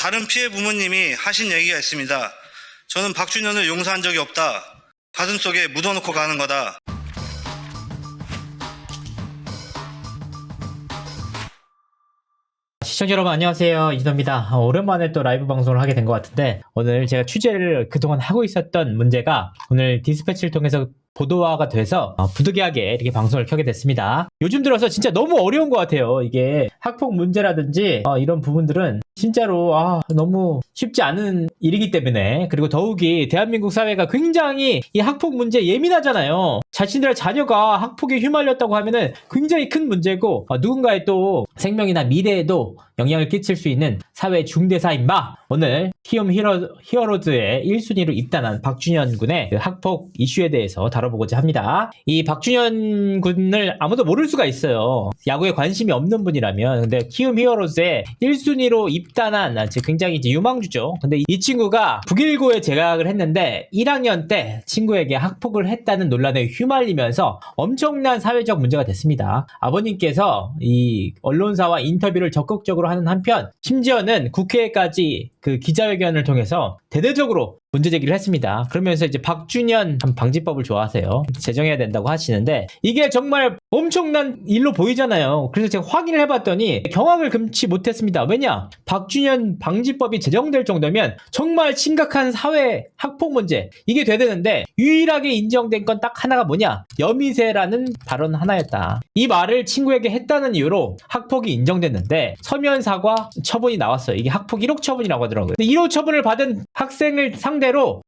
다른 피해 부모님이 하신 얘기가 있습니다. 저는 박준현을 용서한 적이 없다. 가슴속에 묻어놓고 가는 거다. 시청자 여러분 안녕하세요, 이진호입니다. 오랜만에 또 라이브 방송을 하게 된 것 같은데, 오늘 제가 취재를 그동안 하고 있었던 문제가 오늘 디스패치를 통해서 보도화가 돼서 부득이하게 이렇게 방송을 켜게 됐습니다. 요즘 들어서 진짜 너무 어려운 것 같아요. 이게 학폭 문제라든지 이런 부분들은 진짜로 너무 쉽지 않은 일이기 때문에, 그리고 더욱이 대한민국 사회가 굉장히 이 학폭 문제에 예민하잖아요. 자신들의 자녀가 학폭에 휘말렸다고 하면은 굉장히 큰 문제고, 누군가의 또 생명이나 미래에도 영향을 끼칠 수 있는 사회 중대사인 오늘 키움 히어로즈의 1순위로 입단한 박준현 군의 그 학폭 이슈에 대해서 다뤄보고자 합니다. 이 박준현 군을 아무도 모를 수가 있어요. 야구에 관심이 없는 분이라면. 근데 키움 히어로즈의 1순위로 입단한 굉장히 이제 유망주죠. 근데 이 친구가 북일고에 재학을 했는데 1학년 때 친구에게 학폭을 했다는 논란에 휘말리면서 엄청난 사회적 문제가 됐습니다. 아버님께서 이 언론사와 인터뷰를 적극적으로 하는 한편, 심지어는 국회까지 그 기자회견을 통해서 대대적으로 문제 제기를 했습니다. 그러면서 이제 박준현 방지법을 좋아하세요. 제정해야 된다고 하시는데, 이게 정말 엄청난 일로 보이잖아요. 그래서 제가 확인을 해봤더니 경악을 금치 못했습니다. 왜냐? 박준현 방지법이 제정될 정도면 정말 심각한 사회 학폭 문제, 이게 되는데 유일하게 인정된 건 딱 하나가 뭐냐? 여미새라는 발언 하나였다. 이 말을 친구에게 했다는 이유로 학폭이 인정됐는데 서면 사과 처분이 나왔어요. 이게 학폭 1호 처분이라고 하더라고요. 근데 1호 처분을 받은 학생을 상대로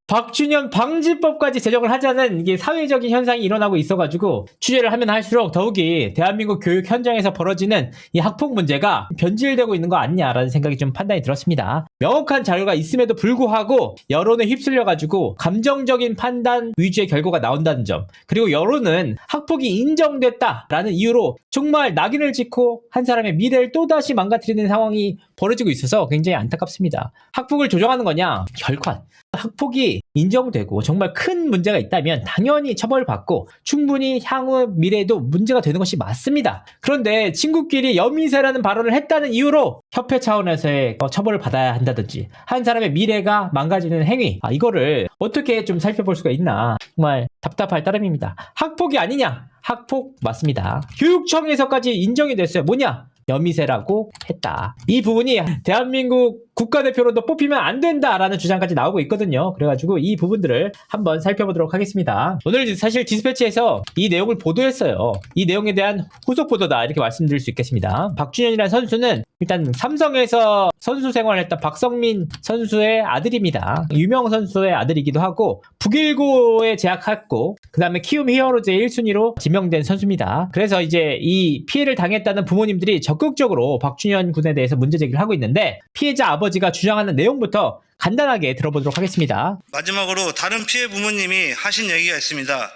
박준현 방지법까지 제정을 하자는 이게 사회적인 현상이 일어나고 있어가지고, 취재를 하면 할수록 더욱이 대한민국 교육 현장에서 벌어지는 이 학폭 문제가 변질되고 있는 거 아니냐라는 생각이 좀 판단이 들었습니다. 명확한 자료가 있음에도 불구하고 여론에 휩쓸려가지고 감정적인 판단 위주의 결과가 나온다는 점, 그리고 여론은 학폭이 인정됐다라는 이유로 정말 낙인을 찍고 한 사람의 미래를 또다시 망가뜨리는 상황이 벌어지고 있어서 굉장히 안타깝습니다. 학폭을 조정하는 거냐? 결코 학폭이 인정되고 정말 큰 문제가 있다면 당연히 처벌받고 충분히 향후 미래에도 문제가 되는 것이 맞습니다. 그런데 친구끼리 여미새라는 발언을 했다는 이유로 협회 차원에서의 처벌을 받아야 한다든지 한 사람의 미래가 망가지는 행위, 이거를 어떻게 좀 살펴볼 수가 있나, 정말 답답할 따름입니다. 학폭이 아니냐? 학폭 맞습니다. 교육청에서까지 인정이 됐어요. 뭐냐? 여미새라고 했다. 이 부분이 대한민국 국가대표로도 뽑히면 안 된다라는 주장까지 나오고 있거든요. 그래가지고 이 부분들을 한번 살펴보도록 하겠습니다. 오늘 사실 디스패치에서 이 내용을 보도했어요. 이 내용에 대한 후속 보도다, 이렇게 말씀드릴 수 있겠습니다. 박준현이라는 선수는 일단 삼성에서 선수 생활을 했던 박성민 선수의 아들입니다. 유명 선수의 아들이기도 하고 북일고에 재학했고, 그 다음에 키움 히어로즈의 1순위로 지명된 선수입니다. 그래서 이제 이 피해를 당했다는 부모님들이 적극적으로 박준현 군에 대해서 문제 제기를 하고 있는데, 피해자 아버지가 주장하는 내용부터 간단하게 들어보도록 하겠습니다. 마지막으로 다른 피해 부모님이 하신 얘기가 있습니다.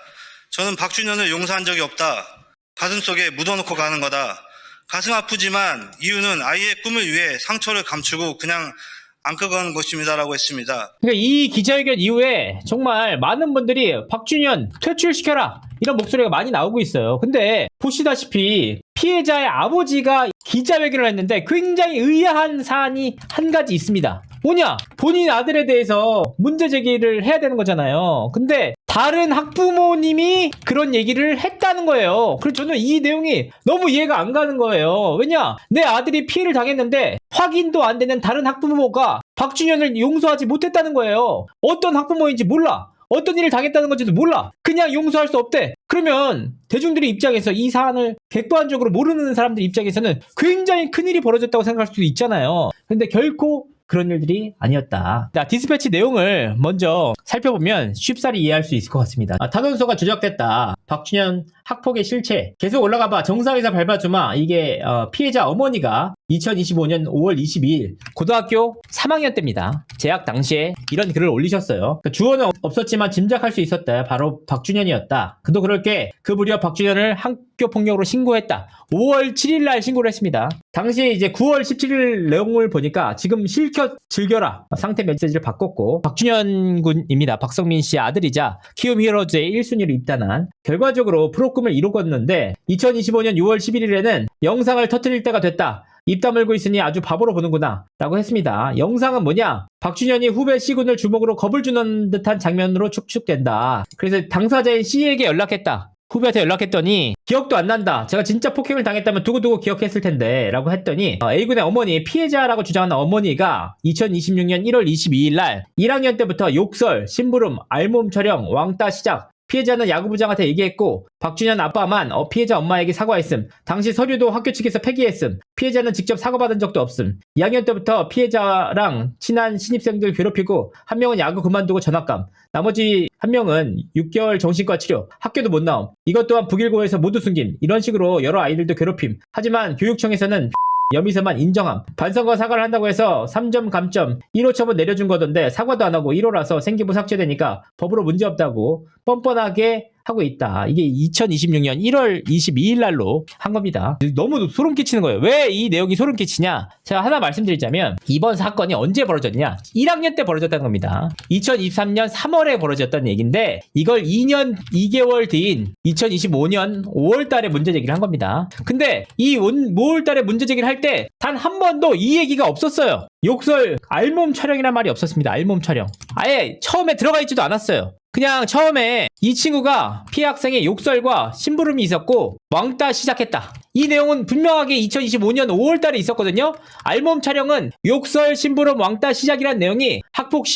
저는 박준현을 용서한 적이 없다. 가슴속에 묻어놓고 가는 거다. 가슴 아프지만 이유는 아이의 꿈을 위해 상처를 감추고 그냥 안고 가는 것입니다라고 했습니다. 그러니까 이 기자회견 이후에 정말 많은 분들이 박준현 퇴출시켜라, 이런 목소리가 많이 나오고 있어요. 근데 보시다시피 피해자의 아버지가 기자회견을 했는데 굉장히 의아한 사안이 한 가지 있습니다. 뭐냐? 본인 아들에 대해서 문제 제기를 해야 되는 거잖아요. 근데 다른 학부모님이 그런 얘기를 했다는 거예요. 그래서 저는 이 내용이 너무 이해가 안 가는 거예요. 왜냐? 내 아들이 피해를 당했는데 확인도 안 되는 다른 학부모가 박준현을 용서하지 못했다는 거예요. 어떤 학부모인지 몰라. 어떤 일을 당했다는 건지도 몰라. 그냥 용서할 수 없대. 그러면 대중들의 입장에서, 이 사안을 객관적으로 모르는 사람들 입장에서는 굉장히 큰일이 벌어졌다고 생각할 수도 있잖아요. 근데 결코 그런 일들이 아니었다. 자, 디스패치 내용을 먼저 살펴보면 쉽사리 이해할 수 있을 것 같습니다. 탄원서가 조작됐다. 박준현 학폭의 실체 계속 올라가봐. 정상에서 밟아주마. 이게 피해자 어머니가 2025년 5월 22일 고등학교 3학년 때입니다. 재학 당시에 이런 글을 올리셨어요. 주어는 없었지만 짐작할 수 있었다. 바로 박준현이었다. 그도 그럴 게 그 무렵 박준현을 학교 폭력으로 신고했다. 5월 7일 날 신고를 했습니다. 당시에 이제 9월 17일 내용을 보니까 지금 실컷 즐겨라 상태 메시지를 바꿨고, 박준현 군입니다. 박성민 씨의 아들이자 키움 히어로즈의 1순위로 입단한, 결과적으로 프로 꿈을 이루었는데 2025년 6월 11일에는 영상을 터뜨릴 때가 됐다. 입 다물고 있으니 아주 바보로 보는구나 라고 했습니다. 영상은 뭐냐? 박준현이 후배 C군을 주먹으로 겁을 주는 듯한 장면으로 축축된다. 그래서 당사자인 C에게 연락했다. 후배한테 연락했더니 기억도 안 난다. 제가 진짜 폭행을 당했다면 두고두고 기억했을 텐데 라고 했더니 A군의 어머니, 피해자라고 주장하는 어머니가 2026년 1월 22일 날 1학년 때부터 욕설, 심부름, 알몸 촬영, 왕따 시작, 피해자는 야구부장한테 얘기했고 박준현 아빠만 피해자 엄마에게 사과했음. 당시 서류도 학교 측에서 폐기했음. 피해자는 직접 사과받은 적도 없음. 2학년 때부터 피해자랑 친한 신입생들 괴롭히고 한 명은 야구 그만두고 전학감. 나머지 한 명은 6개월 정신과 치료. 학교도 못 나옴. 이것 또한 북일고에서 모두 숨김. 이런 식으로 여러 아이들도 괴롭힘. 하지만 교육청에서는 여미새만 인정함. 반성과 사과를 한다고 해서 3점 감점 1호 처분 내려준 거던데 사과도 안 하고 1호라서 생기부 삭제되니까 법으로 문제없다고 뻔뻔하게 하고 있다. 이게 2026년 1월 22일 날로 한 겁니다. 너무 소름 끼치는 거예요. 왜 이 내용이 소름 끼치냐? 제가 하나 말씀드리자면 이번 사건이 언제 벌어졌냐? 1학년 때 벌어졌다는 겁니다. 2023년 3월에 벌어졌다는 얘기인데 이걸 2년 2개월 뒤인 2025년 5월 달에 문제 제기를 한 겁니다. 근데 이 5월 달에 문제 제기를 할 때 단 한 번도 이 얘기가 없었어요. 욕설, 알몸 촬영이란 말이 없었습니다. 알몸 촬영. 아예 처음에 들어가 있지도 않았어요. 그냥 처음에 이 친구가 피해 학생의 욕설과 심부름이 있었고 왕따 시작했다. 이 내용은 분명하게 2025년 5월 달에 있었거든요. 알몸 촬영은 욕설, 심부름, 왕따 시작이라는 내용이 학폭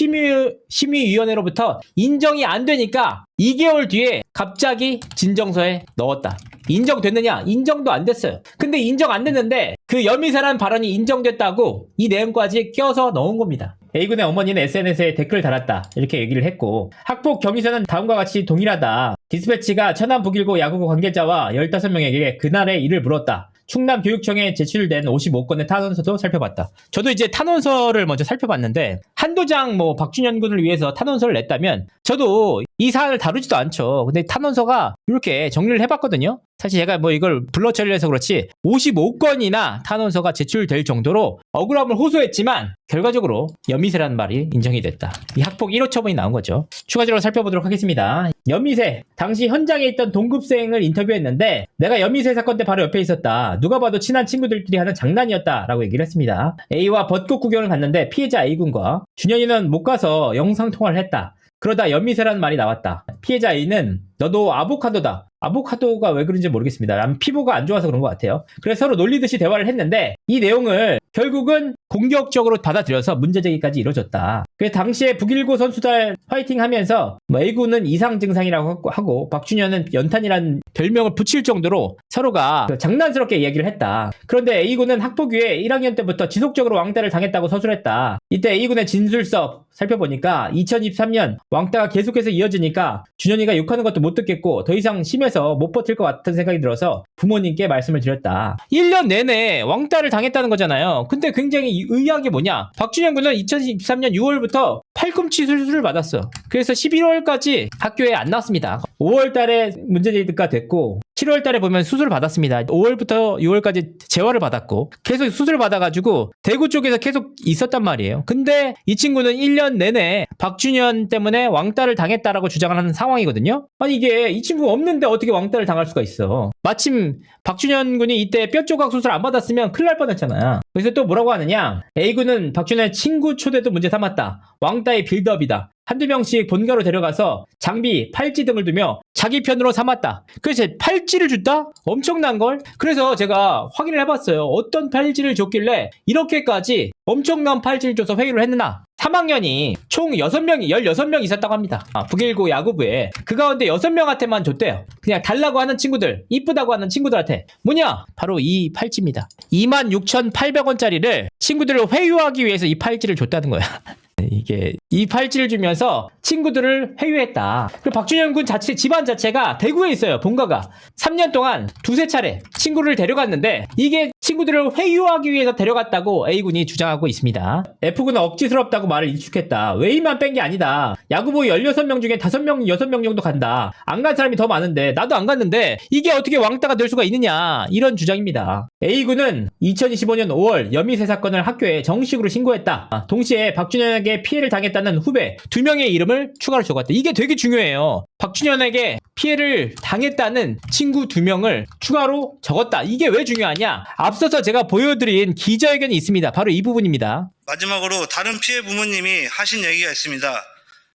심의위원회로부터 인정이 안 되니까 2개월 뒤에 갑자기 진정서에 넣었다. 인정됐느냐? 인정도 안 됐어요. 근데 인정 안 됐는데 그 여미사란 발언이 인정됐다고 이 내용까지 껴서 넣은 겁니다. A군의 어머니는 SNS에 댓글 달았다. 이렇게 얘기를 했고 학폭 경위서는 다음과 같이 동일하다. 디스패치가 천안 북일고 야구부 관계자와 15명에게 그날의 일을 물었다. 충남교육청에 제출된 55건의 탄원서도 살펴봤다. 저도 이제 탄원서를 먼저 살펴봤는데 한두 장 박준현 군을 위해서 탄원서를 냈다면 저도 이 사안을 다루지도 않죠. 근데 탄원서가 이렇게 정리를 해봤거든요. 사실 제가 이걸 블러 처리를 해서 그렇지 55건이나 탄원서가 제출될 정도로 억울함을 호소했지만 결과적으로 여미새라는 말이 인정이 됐다. 이 학폭 1호 처분이 나온 거죠. 추가적으로 살펴보도록 하겠습니다. 여미새, 당시 현장에 있던 동급생을 인터뷰했는데 내가 여미새 사건 때 바로 옆에 있었다. 누가 봐도 친한 친구들끼리 하는 장난이었다 라고 얘기를 했습니다. A와 벚꽃 구경을 갔는데 피해자 A군과 준현이는 못 가서 영상통화를 했다. 그러다 여미새라는 말이 나왔다. 피해자 A는 너도 아보카도다. 아보카도가 왜 그런지 모르겠습니다. 피부가 안 좋아서 그런 것 같아요. 그래서 서로 놀리듯이 대화를 했는데 이 내용을 결국은 공격적으로 받아들여서 문제제기까지 이뤄졌다. 그래서 당시에 북일고 선수들 화이팅 하면서 A군은 이상 증상이라고 하고 박준현은 연탄이라는 별명을 붙일 정도로 서로가 장난스럽게 이야기를 했다. 그런데 A군은 학폭 위에 1학년 때부터 지속적으로 왕따를 당했다고 서술했다. 이때 A군의 진술서 살펴보니까 2023년 왕따가 계속해서 이어지니까 준현이가 욕하는 것도 못 듣겠고 더 이상 심해서 못 버틸 것 같은 생각이 들어서 부모님께 말씀을 드렸다. 1년 내내 왕따를 당했다는 거잖아요. 근데 굉장히 의아한 게 뭐냐? 박준현 군은 2023년 6월부터 팔꿈치 수술을 받았어. 그래서 11월까지 학교에 안 나왔습니다. 5월 달에 문제제기가 됐고 7월 달에 보면 수술을 받았습니다. 5월부터 6월까지 재활을 받았고 계속 수술을 받아가지고 대구 쪽에서 계속 있었단 말이에요. 근데 이 친구는 1년 내내 박준현 때문에 왕따를 당했다라고 주장을 하는 상황이거든요. 아니 이게 이 친구가 없는데 어떻게 왕따를 당할 수가 있어. 마침 박준현 군이 이때 뼈 조각 수술 안 받았으면 큰일 날 뻔했잖아. 그래서 또 뭐라고 하느냐? A군은 박준현의 친구 초대도 문제 삼았다. 왕따의 빌드업이다. 한두 명씩 본가로 데려가서 장비, 팔찌 등을 두며 자기 편으로 삼았다. 그래서 팔찌를 줬다? 엄청난 걸? 그래서 제가 확인을 해봤어요. 어떤 팔찌를 줬길래 이렇게까지 엄청난 팔찌를 줘서 회의를 했느냐? 3학년이 총 16명 있었다고 합니다. 북일고 야구부에. 그 가운데 6명한테만 줬대요. 그냥 달라고 하는 친구들, 이쁘다고 하는 친구들한테. 뭐냐? 바로 이 팔찌입니다. 26,800원짜리를 친구들을 회유하기 위해서 이 팔찌를 줬다는 거야. 이게 이 팔찌를 주면서 친구들을 회유했다. 그리고 박준현 군 집안 자체가 대구에 있어요. 본가가 3년 동안 두세 차례 친구를 데려갔는데 이게 친구들을 회유하기 위해서 데려갔다고 A군이 주장하고 있습니다. F군은 억지스럽다고 말을 일축했다. 웨이만 뺀 게 아니다. 야구부 16명 중에 5명, 6명 정도 간다. 안 간 사람이 더 많은데 나도 안 갔는데 이게 어떻게 왕따가 될 수가 있느냐. 이런 주장입니다. A군은 2025년 5월 여미새 사건을 학교에 정식으로 신고했다. 동시에 박준현에게 피해를 당했다는 당했다는 후배 2명의 이름을 추가로 적었다. 이게 되게 중요해요. 박준현에게 피해를 당했다는 친구 2명을 추가로 적었다. 이게 왜 중요하냐? 앞서서 제가 보여드린 기자회견이 있습니다. 바로 이 부분입니다. 마지막으로 다른 피해 부모님이 하신 얘기가 있습니다.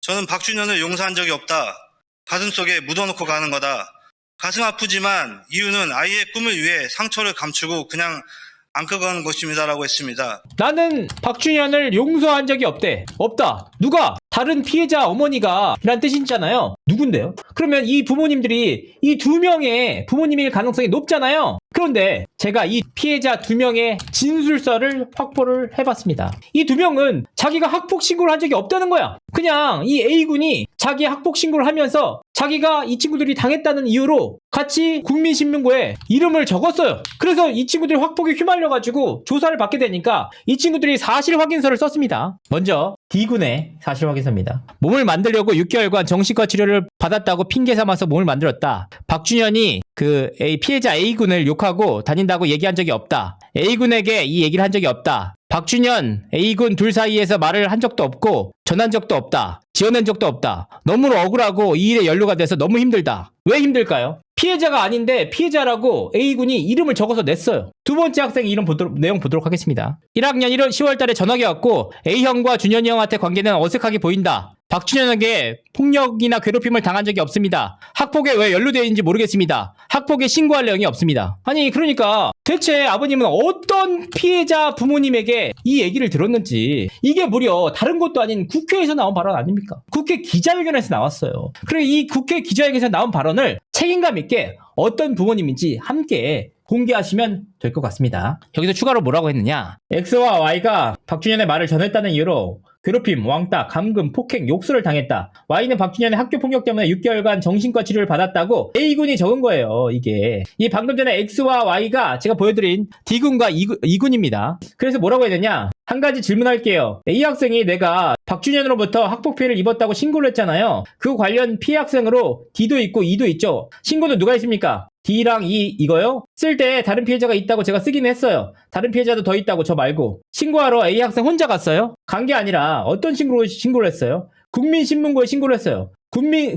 저는 박준현을 용서한 적이 없다. 가슴속에 묻어놓고 가는 거다. 가슴 아프지만 이유는 아이의 꿈을 위해 상처를 감추고 그냥 안고 가는 것입니다라고 했습니다. 나는 박준현을 용서한 적이 없다. 누가? 다른 피해자 어머니가 이란 뜻이잖아요. 누군데요? 그러면 이 부모님들이 이 2명의 부모님일 가능성이 높잖아요. 그런데 제가 이 피해자 2명의 진술서를 확보를 해봤습니다. 이 2명은 자기가 학폭 신고를 한 적이 없다는 거야. 그냥 이 A군이 자기 학폭 신고를 하면서 자기가 이 친구들이 당했다는 이유로 같이 국민신문고에 이름을 적었어요. 그래서 이 친구들이 학폭에 휘말려가지고 조사를 받게 되니까 이 친구들이 사실 확인서를 썼습니다. 먼저 D군의 사실 확인서입니다. 몸을 만들려고 6개월간 정신과 치료를 받았다고 핑계 삼아서 몸을 만들었다. 박준현이 피해자 A군을 욕하고 다닌다고 얘기한 적이 없다. A군에게 이 얘기를 한 적이 없다. 박준현, A군 둘 사이에서 말을 한 적도 없고 전한 적도 없다. 지어낸 적도 없다. 너무 억울하고 이 일에 연루가 돼서 너무 힘들다. 왜 힘들까요? 피해자가 아닌데 피해자라고 A군이 이름을 적어서 냈어요. 두 번째 학생 이름 내용 보도록 하겠습니다. 1학년 1월 10월 달에 전화가 왔고 A형과 준현이 형한테 관계는 어색하게 보인다. 박준현에게 폭력이나 괴롭힘을 당한 적이 없습니다. 학폭에 왜 연루되어 있는지 모르겠습니다. 학폭에 신고할 내용이 없습니다. 아니 그러니까 대체 아버님은 어떤 피해자 부모님에게 이 얘기를 들었는지 이게 무려 다른 것도 아닌 국회에서 나온 발언 아닙니까? 국회 기자회견에서 나왔어요. 그리고 이 국회 기자회견에서 나온 발언을 책임감 있게 어떤 부모님인지 함께 공개하시면 될 것 같습니다. 여기서 추가로 뭐라고 했느냐? X와 Y가 박준현의 말을 전했다는 이유로 괴롭힘, 왕따, 감금, 폭행, 욕설을 당했다. Y는 박준현의 학교 폭력 때문에 6개월간 정신과 치료를 받았다고 A군이 적은 거예요. 이게 이 방금 전에 X와 Y가 제가 보여드린 D군과 E군입니다. 그래서 뭐라고 해야 되냐? 한 가지 질문할게요. A 학생이 내가 박준현으로부터 학폭 피해를 입었다고 신고를 했잖아요. 그 관련 피해 학생으로 D도 있고 E도 있죠. 신고는 누가 했습니까? D랑 E 이거요? 쓸 때 다른 피해자가 있다고 제가 쓰긴 했어요. 다른 피해자도 더 있다고 저 말고. 신고하러 A 학생 혼자 갔어요? 간 게 아니라 어떤 신고를 했어요? 국민신문고에 신고를 했어요.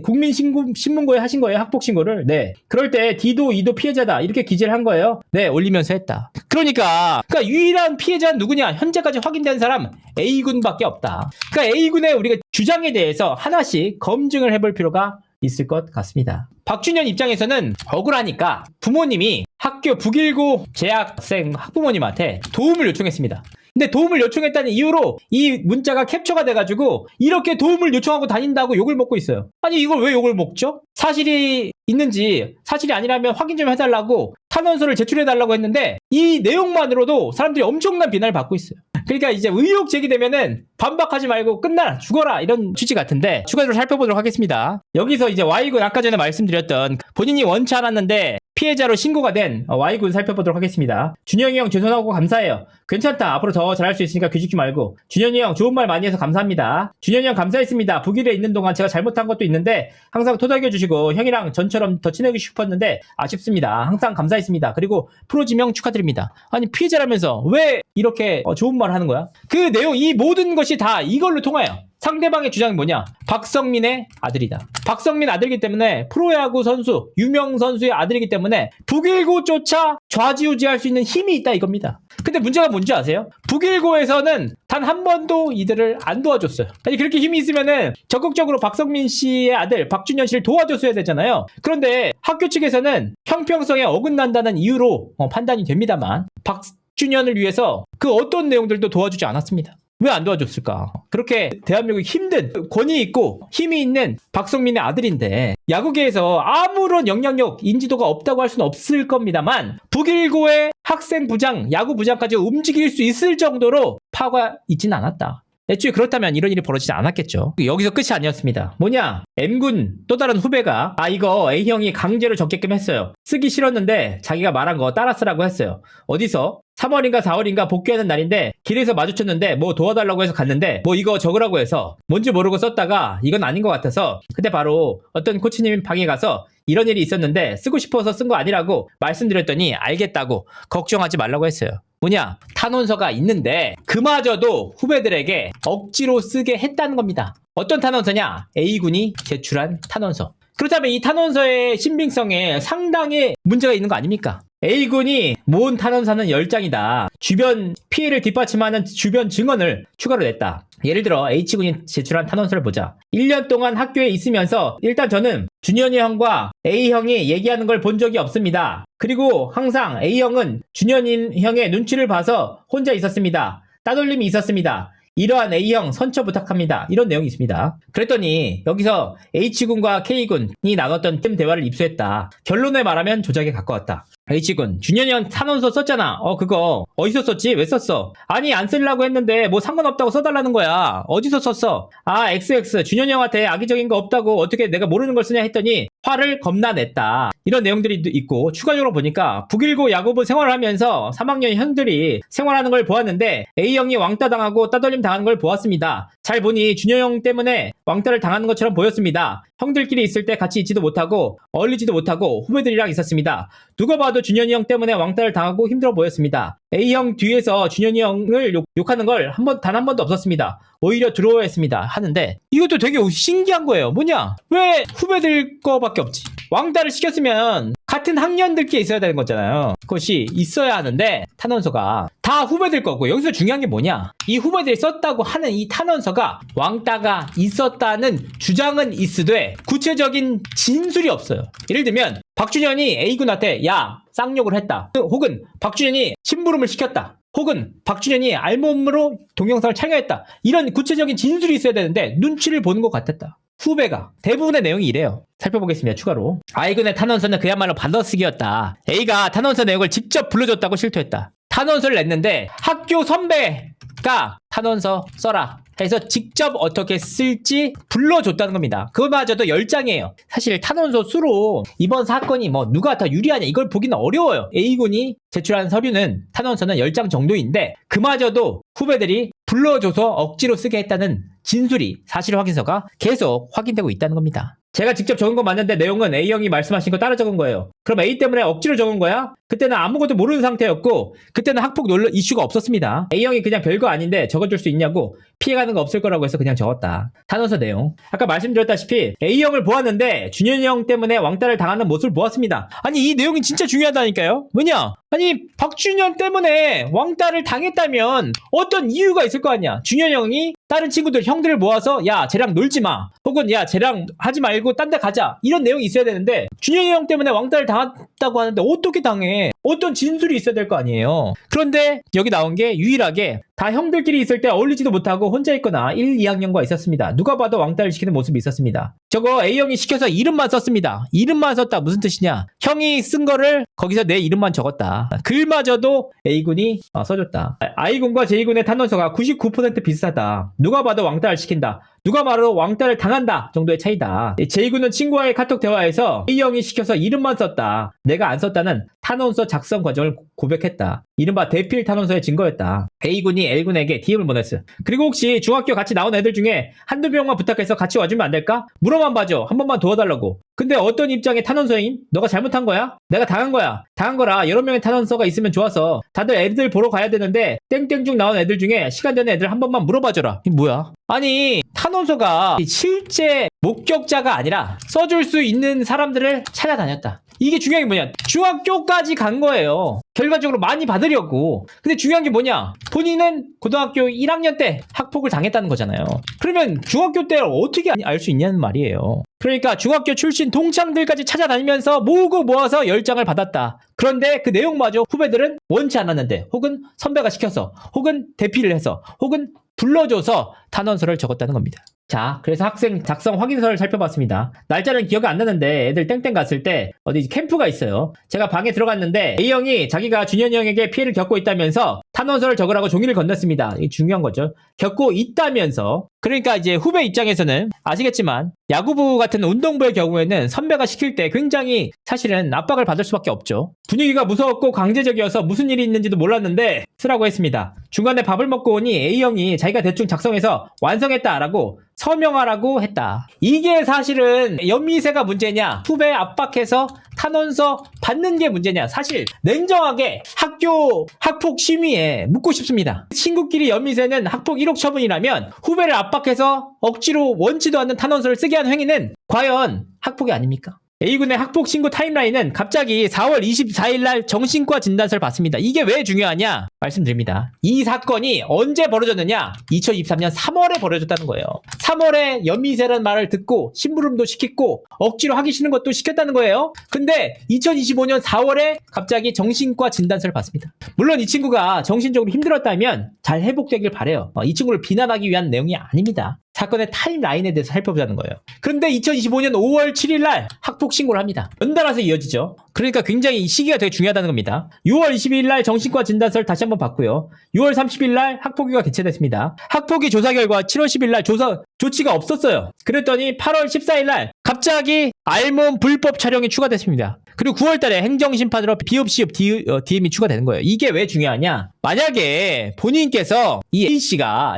국민신문고에 하신 거예요? 학폭 신고를? 네. 그럴 때 D도 E도 피해자다. 이렇게 기재를 한 거예요? 네. 올리면서 했다. 그러니까 유일한 피해자는 누구냐? 현재까지 확인된 사람 A군밖에 없다. 그러니까 A군의 우리가 주장에 대해서 하나씩 검증을 해볼 필요가 있을 것 같습니다. 박준현 입장에서는 억울하니까 부모님이 학교 북일고 재학생 학부모님한테 도움을 요청했습니다. 근데 도움을 요청했다는 이유로 이 문자가 캡처가 돼가지고 이렇게 도움을 요청하고 다닌다고 욕을 먹고 있어요. 아니 이걸 왜 욕을 먹죠? 사실이 있는지 사실이 아니라면 확인 좀 해달라고 탄원서를 제출해달라고 했는데 이 내용만으로도 사람들이 엄청난 비난을 받고 있어요. 그러니까 이제 의혹 제기되면은 반박하지 말고 끝나라 죽어라 이런 취지 같은데 추가적으로 살펴보도록 하겠습니다. 여기서 이제 Y군 아까 전에 말씀드렸던 본인이 원치 않았는데 피해자로 신고가 된 Y군 살펴보도록 하겠습니다. 준영이 형 죄송하고 감사해요. 괜찮다. 앞으로 더 잘할 수 있으니까 귀죽지 말고. 준현이 형 좋은 말 많이 해서 감사합니다. 준현이 형 감사했습니다. 북일에 있는 동안 제가 잘못한 것도 있는데 항상 토닥여 주시고 형이랑 전처럼 더 친해지고 싶었는데 아쉽습니다. 항상 감사했습니다. 그리고 프로지명 축하드립니다. 아니 피해자라면서 왜 이렇게 좋은 말 하는 거야? 그 내용 이 모든 것이 다 이걸로 통해요. 상대방의 주장이 뭐냐? 박성민의 아들이다. 박성민 아들이기 때문에 프로야구 선수, 유명 선수의 아들이기 때문에 북일고조차 좌지우지할 수 있는 힘이 있다 이겁니다. 근데 문제가 뭔지 아세요? 북일고에서는 단 한 번도 이들을 안 도와줬어요. 아니 그렇게 힘이 있으면은 적극적으로 박성민 씨의 아들 박준현 씨를 도와줬어야 되잖아요. 그런데 학교 측에서는 형평성에 어긋난다는 이유로 판단이 됩니다만 박준현을 위해서 그 어떤 내용들도 도와주지 않았습니다. 왜 안 도와줬을까? 그렇게 대한민국이 힘든 권위 있고 힘이 있는 박성민의 아들인데 야구계에서 아무런 영향력, 인지도가 없다고 할 수는 없을 겁니다만 북일고의 학생부장, 야구부장까지 움직일 수 있을 정도로 파가 있지는 않았다. 애초에 그렇다면 이런 일이 벌어지지 않았겠죠. 여기서 끝이 아니었습니다. 뭐냐? M군 또 다른 후배가 이거 A형이 강제로 적게끔 했어요. 쓰기 싫었는데 자기가 말한 거 따라 쓰라고 했어요. 어디서? 3월인가 4월인가 복귀하는 날인데 길에서 마주쳤는데 뭐 도와달라고 해서 갔는데 뭐 이거 적으라고 해서 뭔지 모르고 썼다가 이건 아닌 것 같아서 그때 바로 어떤 코치님 방에 가서 이런 일이 있었는데 쓰고 싶어서 쓴 거 아니라고 말씀드렸더니 알겠다고 걱정하지 말라고 했어요. 뭐냐? 탄원서가 있는데 그마저도 후배들에게 억지로 쓰게 했다는 겁니다. 어떤 탄원서냐? A군이 제출한 탄원서. 그렇다면 이 탄원서의 신빙성에 상당히 문제가 있는 거 아닙니까? A군이 모은 탄원서는 10장이다. 주변 피해를 뒷받침하는 주변 증언을 추가로 냈다. 예를 들어 H군이 제출한 탄원서를 보자. 1년 동안 학교에 있으면서 일단 저는 준현이 형과 A형이 얘기하는 걸 본 적이 없습니다. 그리고 항상 A형은 준현이 형의 눈치를 봐서 혼자 있었습니다. 따돌림이 있었습니다. 이러한 A형 선처 부탁합니다. 이런 내용이 있습니다. 그랬더니 여기서 H군과 K군이 나눴던 팀 대화를 입수했다. 결론을 말하면 조작에 가까웠다. H군, 준현이 형 탄원서 썼잖아. 그거 어디서 썼지? 왜 썼어? 아니 안 쓰려고 했는데 뭐 상관없다고 써달라는 거야. 어디서 썼어? XX, 준현이 형한테 악의적인 거 없다고 어떻게 내가 모르는 걸 쓰냐 했더니 화를 겁나 냈다. 이런 내용들이 있고 추가적으로 보니까 북일고 야구부 생활을 하면서 3학년 형들이 생활하는 걸 보았는데 A형이 왕따 당하고 따돌림 당하는 걸 보았습니다. 잘 보니 준현이 형 때문에 왕따를 당하는 것처럼 보였습니다. 형들끼리 있을 때 같이 있지도 못하고 어울리지도 못하고 후배들이랑 있었습니다. 누가 봐도 준현이 형 때문에 왕따를 당하고 힘들어 보였습니다. A형 뒤에서 준현이 형을 욕하는 걸 단 한 번도 없었습니다. 오히려 두려워했습니다. 하는데 이것도 되게 신기한 거예요. 뭐냐? 왜 후배들 거밖에 없지? 왕따를 시켰으면 같은 학년들끼리 있어야 되는 거잖아요. 그것이 있어야 하는데 탄원서가 다 후배들 거고 여기서 중요한 게 뭐냐? 이 후배들이 썼다고 하는 이 탄원서가 왕따가 있었다는 주장은 있으되 구체적인 진술이 없어요. 예를 들면 박준현이 A군한테 야 쌍욕을 했다. 혹은 박준현이 심부름을 시켰다. 혹은 박준현이 알몸으로 동영상을 촬영했다. 이런 구체적인 진술이 있어야 되는데 눈치를 보는 것 같았다. 후배가 대부분의 내용이 이래요. 살펴보겠습니다. 추가로 A군의 탄원서는 그야말로 받아쓰기였다. A가 탄원서 내용을 직접 불러줬다고 실토했다. 탄원서를 냈는데 학교 선배가 탄원서 써라 해서 직접 어떻게 쓸지 불러줬다는 겁니다. 그마저도 10장이에요. 사실 탄원서 수로 이번 사건이 뭐 누가 더 유리하냐 이걸 보기는 어려워요. A군이 제출한 서류는 탄원서는 10장 정도인데 그마저도 후배들이 불러줘서 억지로 쓰게 했다는 진술이 사실 확인서가 계속 확인되고 있다는 겁니다. 제가 직접 적은 거 맞는데 내용은 A형이 말씀하신 거 따라 적은 거예요. 그럼 A 때문에 억지로 적은 거야? 그때는 아무것도 모르는 상태였고 그때는 학폭 논란 이슈가 없었습니다. A형이 그냥 별거 아닌데 적어줄 수 있냐고 피해가는 거 없을 거라고 해서 그냥 적었다. 탄원서 내용 아까 말씀드렸다시피 A형을 보았는데 준현이 형 때문에 왕따를 당하는 모습을 보았습니다. 아니 이 내용이 진짜 중요하다니까요. 뭐냐? 아니 박준현 때문에 왕따를 당했다면 어떤 이유가 있을 거 아니야. 준현이 형이 다른 친구들 형들을 모아서 야 쟤랑 놀지 마 혹은 야 쟤랑 하지 말고 딴 데 가자 이런 내용이 있어야 되는데 준현이 형 때문에 왕따를 당했다고 하는데 어떻게 당해? 어떤 진술이 있어야 될 거 아니에요. 그런데 여기 나온 게 유일하게 다 형들끼리 있을 때 어울리지도 못하고 혼자 있거나 1, 2학년과 있었습니다. 누가 봐도 왕따를 시키는 모습이 있었습니다. 저거 A형이 시켜서 이름만 썼습니다. 이름만 썼다 무슨 뜻이냐? 형이 쓴 거를 거기서 내 이름만 적었다. 글마저도 A군이 써줬다. I군과 J군의 탄원서가 99% 비슷하다. 누가 봐도 왕따를 시킨다. 누가 봐도 왕따를 당한다 정도의 차이다. J군은 친구와의 카톡 대화에서 A형이 시켜서 이름만 썼다. 내가 안 썼다는 탄원서 작성 과정을 고백했다. 이른바 대필 탄원서의 증거였다. A군이 L군에게 DM을 보냈어. 그리고 혹시 중학교 같이 나온 애들 중에 한두 명만 부탁해서 같이 와주면 안 될까? 물어만 봐줘. 한 번만 도와달라고. 근데 어떤 입장의 탄원서임? 너가 잘못한 거야? 내가 당한 거야. 당한 거라 여러 명의 탄원서가 있으면 좋아서 다들 애들 보러 가야 되는데 땡땡 중 나온 애들 중에 시간 되는 애들 한 번만 물어봐줘라. 이게 뭐야? 아니 탄원서가 실제 목격자가 아니라 써줄 수 있는 사람들을 찾아다녔다. 이게 중요한 게 뭐냐? 중학교까지 간 거예요. 결과적으로 많이 받으려고. 근데 중요한 게 뭐냐? 본인은 고등학교 1학년 때 학폭을 당했다는 거잖아요. 그러면 중학교 때 어떻게 알 수 있냐는 말이에요. 그러니까 중학교 출신 동창들까지 찾아다니면서 모으고 모아서 10장을 받았다. 그런데 그 내용마저 후배들은 원치 않았는데 혹은 선배가 시켜서 혹은 대피를 해서 혹은 불러줘서 탄원서를 적었다는 겁니다. 자, 그래서 학생 작성 확인서를 살펴봤습니다. 날짜는 기억이 안 나는데 애들 땡땡 갔을 때 어디 캠프가 있어요. 제가 방에 들어갔는데 A형이 자기가 준현이 형에게 피해를 겪고 있다면서 탄원서를 적으라고 종이를 건넸습니다. 이게 중요한 거죠. 겪고 있다면서. 그러니까 이제 후배 입장에서는 아시겠지만 야구부 같은 운동부의 경우에는 선배가 시킬 때 굉장히 사실은 압박을 받을 수밖에 없죠. 분위기가 무서웠고 강제적이어서 무슨 일이 있는지도 몰랐는데 쓰라고 했습니다. 중간에 밥을 먹고 오니 A형이 자기가 대충 작성해서 완성했다라고 서명하라고 했다. 이게 사실은 연미세가 문제냐, 후배 압박해서 탄원서 받는 게 문제냐. 사실 냉정하게 학교 학폭 심의에 묻고 싶습니다. 친구끼리 연미세는 학폭 1억 처분이라면 후배를 압박해서 억지로 원치도 않는 탄원서를 쓰게 한 행위는 과연 학폭이 아닙니까? A군의 학폭 신고 타임라인은 갑자기 4월 24일 날 정신과 진단서를 받습니다. 이게 왜 중요하냐? 말씀드립니다. 이 사건이 언제 벌어졌느냐? 2023년 3월에 벌어졌다는 거예요. 3월에 연미세라는 말을 듣고 심부름도 시켰고 억지로 하기 싫은 것도 시켰다는 거예요. 근데 2025년 4월에 갑자기 정신과 진단서를 받습니다. 물론 이 친구가 정신적으로 힘들었다면 잘 회복되길 바라요. 이 친구를 비난하기 위한 내용이 아닙니다. 사건의 타임라인에 대해서 살펴보자는 거예요. 그런데 2025년 5월 7일 날 학폭 신고를 합니다. 연달아서 이어지죠. 그러니까 굉장히 이 시기가 되게 중요하다는 겁니다. 6월 22일 날 정신과 진단서를 다시 한번 받고요. 6월 30일 날 학폭위가 개최됐습니다. 학폭위 조사 결과 7월 10일 날 조치가 없었어요. 그랬더니 8월 14일 날 갑자기 알몸 불법 촬영이 추가됐습니다. 그리고 9월 달에 행정심판으로 비읍시읍 DM이 추가되는 거예요. 이게 왜 중요하냐? 만약에 본인께서 이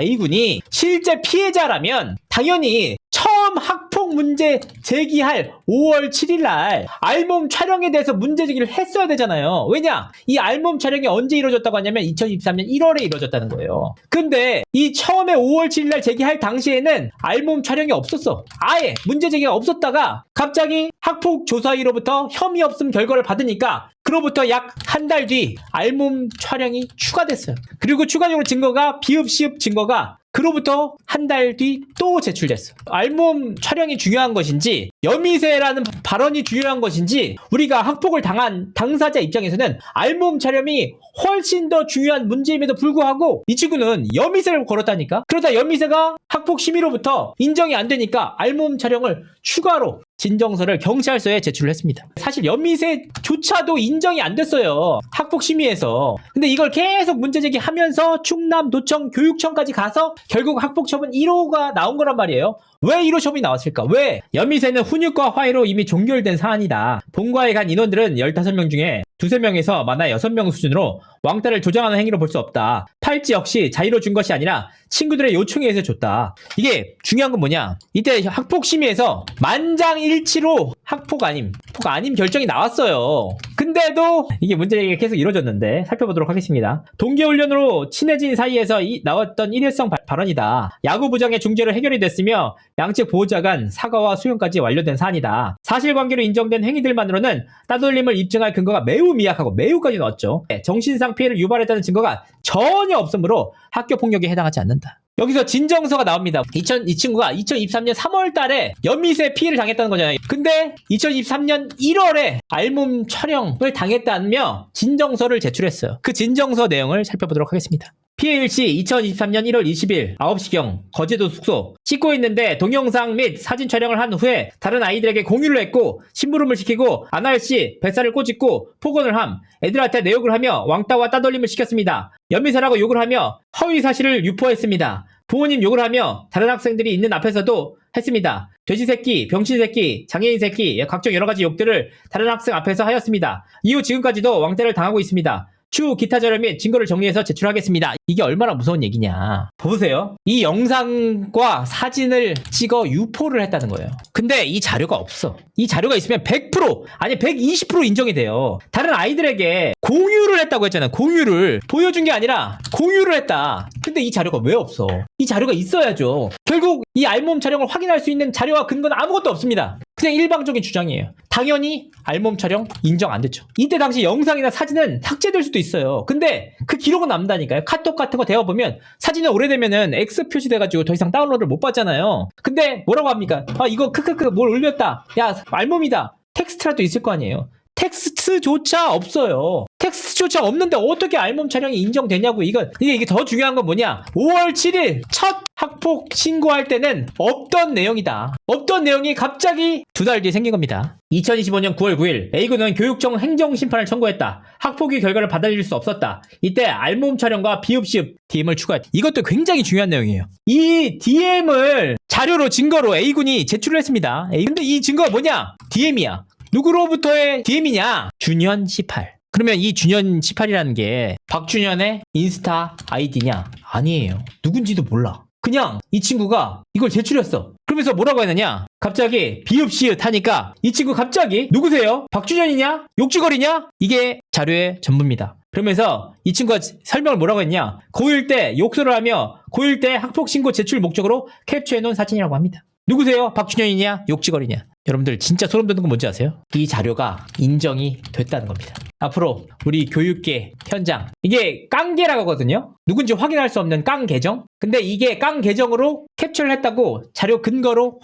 A군이 실제 피해자라면 당연히 처음 학폭 문제 제기할 5월 7일 날 알몸 촬영에 대해서 문제 제기를 했어야 되잖아요. 왜냐? 이 알몸 촬영이 언제 이루어졌다고 하냐면 2023년 1월에 이루어졌다는 거예요. 근데 이 처음에 5월 7일 날 제기할 당시에는 알몸 촬영이 없었어. 아예 문제 제기가 없었다가 갑자기 학폭 조사위로부터 혐의 없음 결과를 받으니까 그로부터 약 한 달 뒤 알몸 촬영이 추가됐어요. 그리고 추가적으로 증거가 비읍시읍 증거가 그로부터 한 달 뒤 또 제출됐어. 알몸 촬영이 중요한 것인지 여미세라는 발언이 중요한 것인지 우리가 학폭을 당한 당사자 입장에서는 알몸 촬영이 훨씬 더 중요한 문제임에도 불구하고 이 친구는 여미세를 걸었다니까. 그러다 여미세가 학폭 심의로부터 인정이 안 되니까 알몸 촬영을 추가로 진정서를 경찰서에 제출을 했습니다. 사실 연미세조차도 인정이 안 됐어요. 학폭 심의에서. 근데 이걸 계속 문제 제기하면서 충남 노청 교육청까지 가서 결국 학폭 처분 1호가 나온 거란 말이에요. 왜 1호 처분이 나왔을까? 왜? 연미세는 훈육과 화해로 이미 종결된 사안이다. 본과에 간 인원들은 15명 중에 2~3명에서 많아 6명 수준으로 왕따를 조장하는 행위로 볼 수 없다. 팔찌 역시 자의로 준 것이 아니라 친구들의 요청에 의해서 줬다. 이게 중요한 건 뭐냐? 이때 학폭 심의에서 만장일치로 학폭 아님 결정이 나왔어요. 근데도 이게 문제가 계속 이루어졌는데 살펴보도록 하겠습니다. 동계훈련으로 친해진 사이에서 나왔던 일회성 발언이다. 야구 부장의 중재로 해결이 됐으며 양측 보호자 간 사과와 수용까지 완료된 사안이다. 사실관계로 인정된 행위들만으로는 따돌림을 입증할 근거가 매우 미약하고 매우까지 넣었죠. 정신상 피해를 유발했다는 증거가 전혀 없으므로 학교 폭력에 해당하지 않는다. 여기서 진정서가 나옵니다. 이 친구가 2023년 3월 달에 연미세 피해를 당했다는 거잖아요. 근데 2023년 1월에 알몸 촬영을 당했다며 진정서를 제출했어요. 그 진정서 내용을 살펴보도록 하겠습니다. 피해 일시 2023년 1월 20일 9시경 거제도 숙소 씻고 있는데 동영상 및 사진 촬영을 한 후에 다른 아이들에게 공유를 했고 심부름을 시키고 아날씨 뱃살을 꼬집고 폭언을 함 애들한테 내욕을 하며 왕따와 따돌림을 시켰습니다. 연미세라고 욕을 하며 허위 사실을 유포했습니다. 부모님 욕을 하며 다른 학생들이 있는 앞에서도 했습니다. 돼지 새끼, 병신 새끼, 장애인 새끼 각종 여러 가지 욕들을 다른 학생 앞에서 하였습니다. 이후 지금까지도 왕따를 당하고 있습니다. 추후 기타 자료 및 증거를 정리해서 제출하겠습니다. 이게 얼마나 무서운 얘기냐. 보세요. 이 영상과 사진을 찍어 유포를 했다는 거예요. 근데 이 자료가 없어. 이 자료가 있으면 100% 아니 120% 인정이 돼요. 다른 아이들에게 공유를 했다고 했잖아요. 공유를 보여준 게 아니라 공유를 했다. 근데 이 자료가 왜 없어? 이 자료가 있어야죠. 결국 이 알몸 촬영을 확인할 수 있는 자료와 근거는 아무것도 없습니다. 그냥 일방적인 주장이에요. 당연히 알몸 촬영 인정 안 됐죠. 이때 당시 영상이나 사진은 삭제될 수도 있어요. 근데 그 기록은 남다니까요. 카톡 같은 거 대화보면 사진이 오래되면은 X 표시돼가지고 더 이상 다운로드를 못 받잖아요. 근데 뭐라고 합니까? 아 이거 크크크 뭘 올렸다. 야 알몸이다. 텍스트라도 있을 거 아니에요. 텍스트조차 없어요. 텍스트조차 없는데 어떻게 알몸 촬영이 인정되냐고. 이게 더 중요한 건 뭐냐. 5월 7일 첫 학폭 신고할 때는 없던 내용이다. 없던 내용이 갑자기 2달 뒤에 생긴 겁니다. 2025년 9월 9일 A군은 교육청 행정심판을 청구했다. 학폭위 결과를 받아들일 수 없었다. 이때 알몸 촬영과 비읍시읍 DM을 추가했다. 이것도 굉장히 중요한 내용이에요. 이 DM을 자료로 증거로 A군이 제출을 했습니다. 근데 이 증거가 뭐냐? DM이야. 누구로부터의 DM이냐? 준현 18. 그러면 이 준현 18이라는 게 박준현의 인스타 아이디냐? 아니에요. 누군지도 몰라. 그냥 이 친구가 이걸 제출했어. 그러면서 뭐라고 했느냐? 갑자기 비읍시읒 하니까 이 친구 갑자기 누구세요? 박준현이냐? 욕지거리냐? 이게 자료의 전부입니다. 그러면서 이 친구가 설명을 뭐라고 했냐? 고1 때 욕설을 하며 고1 때 학폭 신고 제출 목적으로 캡처해놓은 사진이라고 합니다. 누구세요? 박준현이냐? 욕지거리냐? 여러분들 진짜 소름 돋는 건 뭔지 아세요? 이 자료가 인정이 됐다는 겁니다. 앞으로 우리 교육계 현장, 이게 깡계라고 하거든요. 누군지 확인할 수 없는 깡 계정. 근데 이게 깡 계정으로 캡처를 했다고 자료 근거로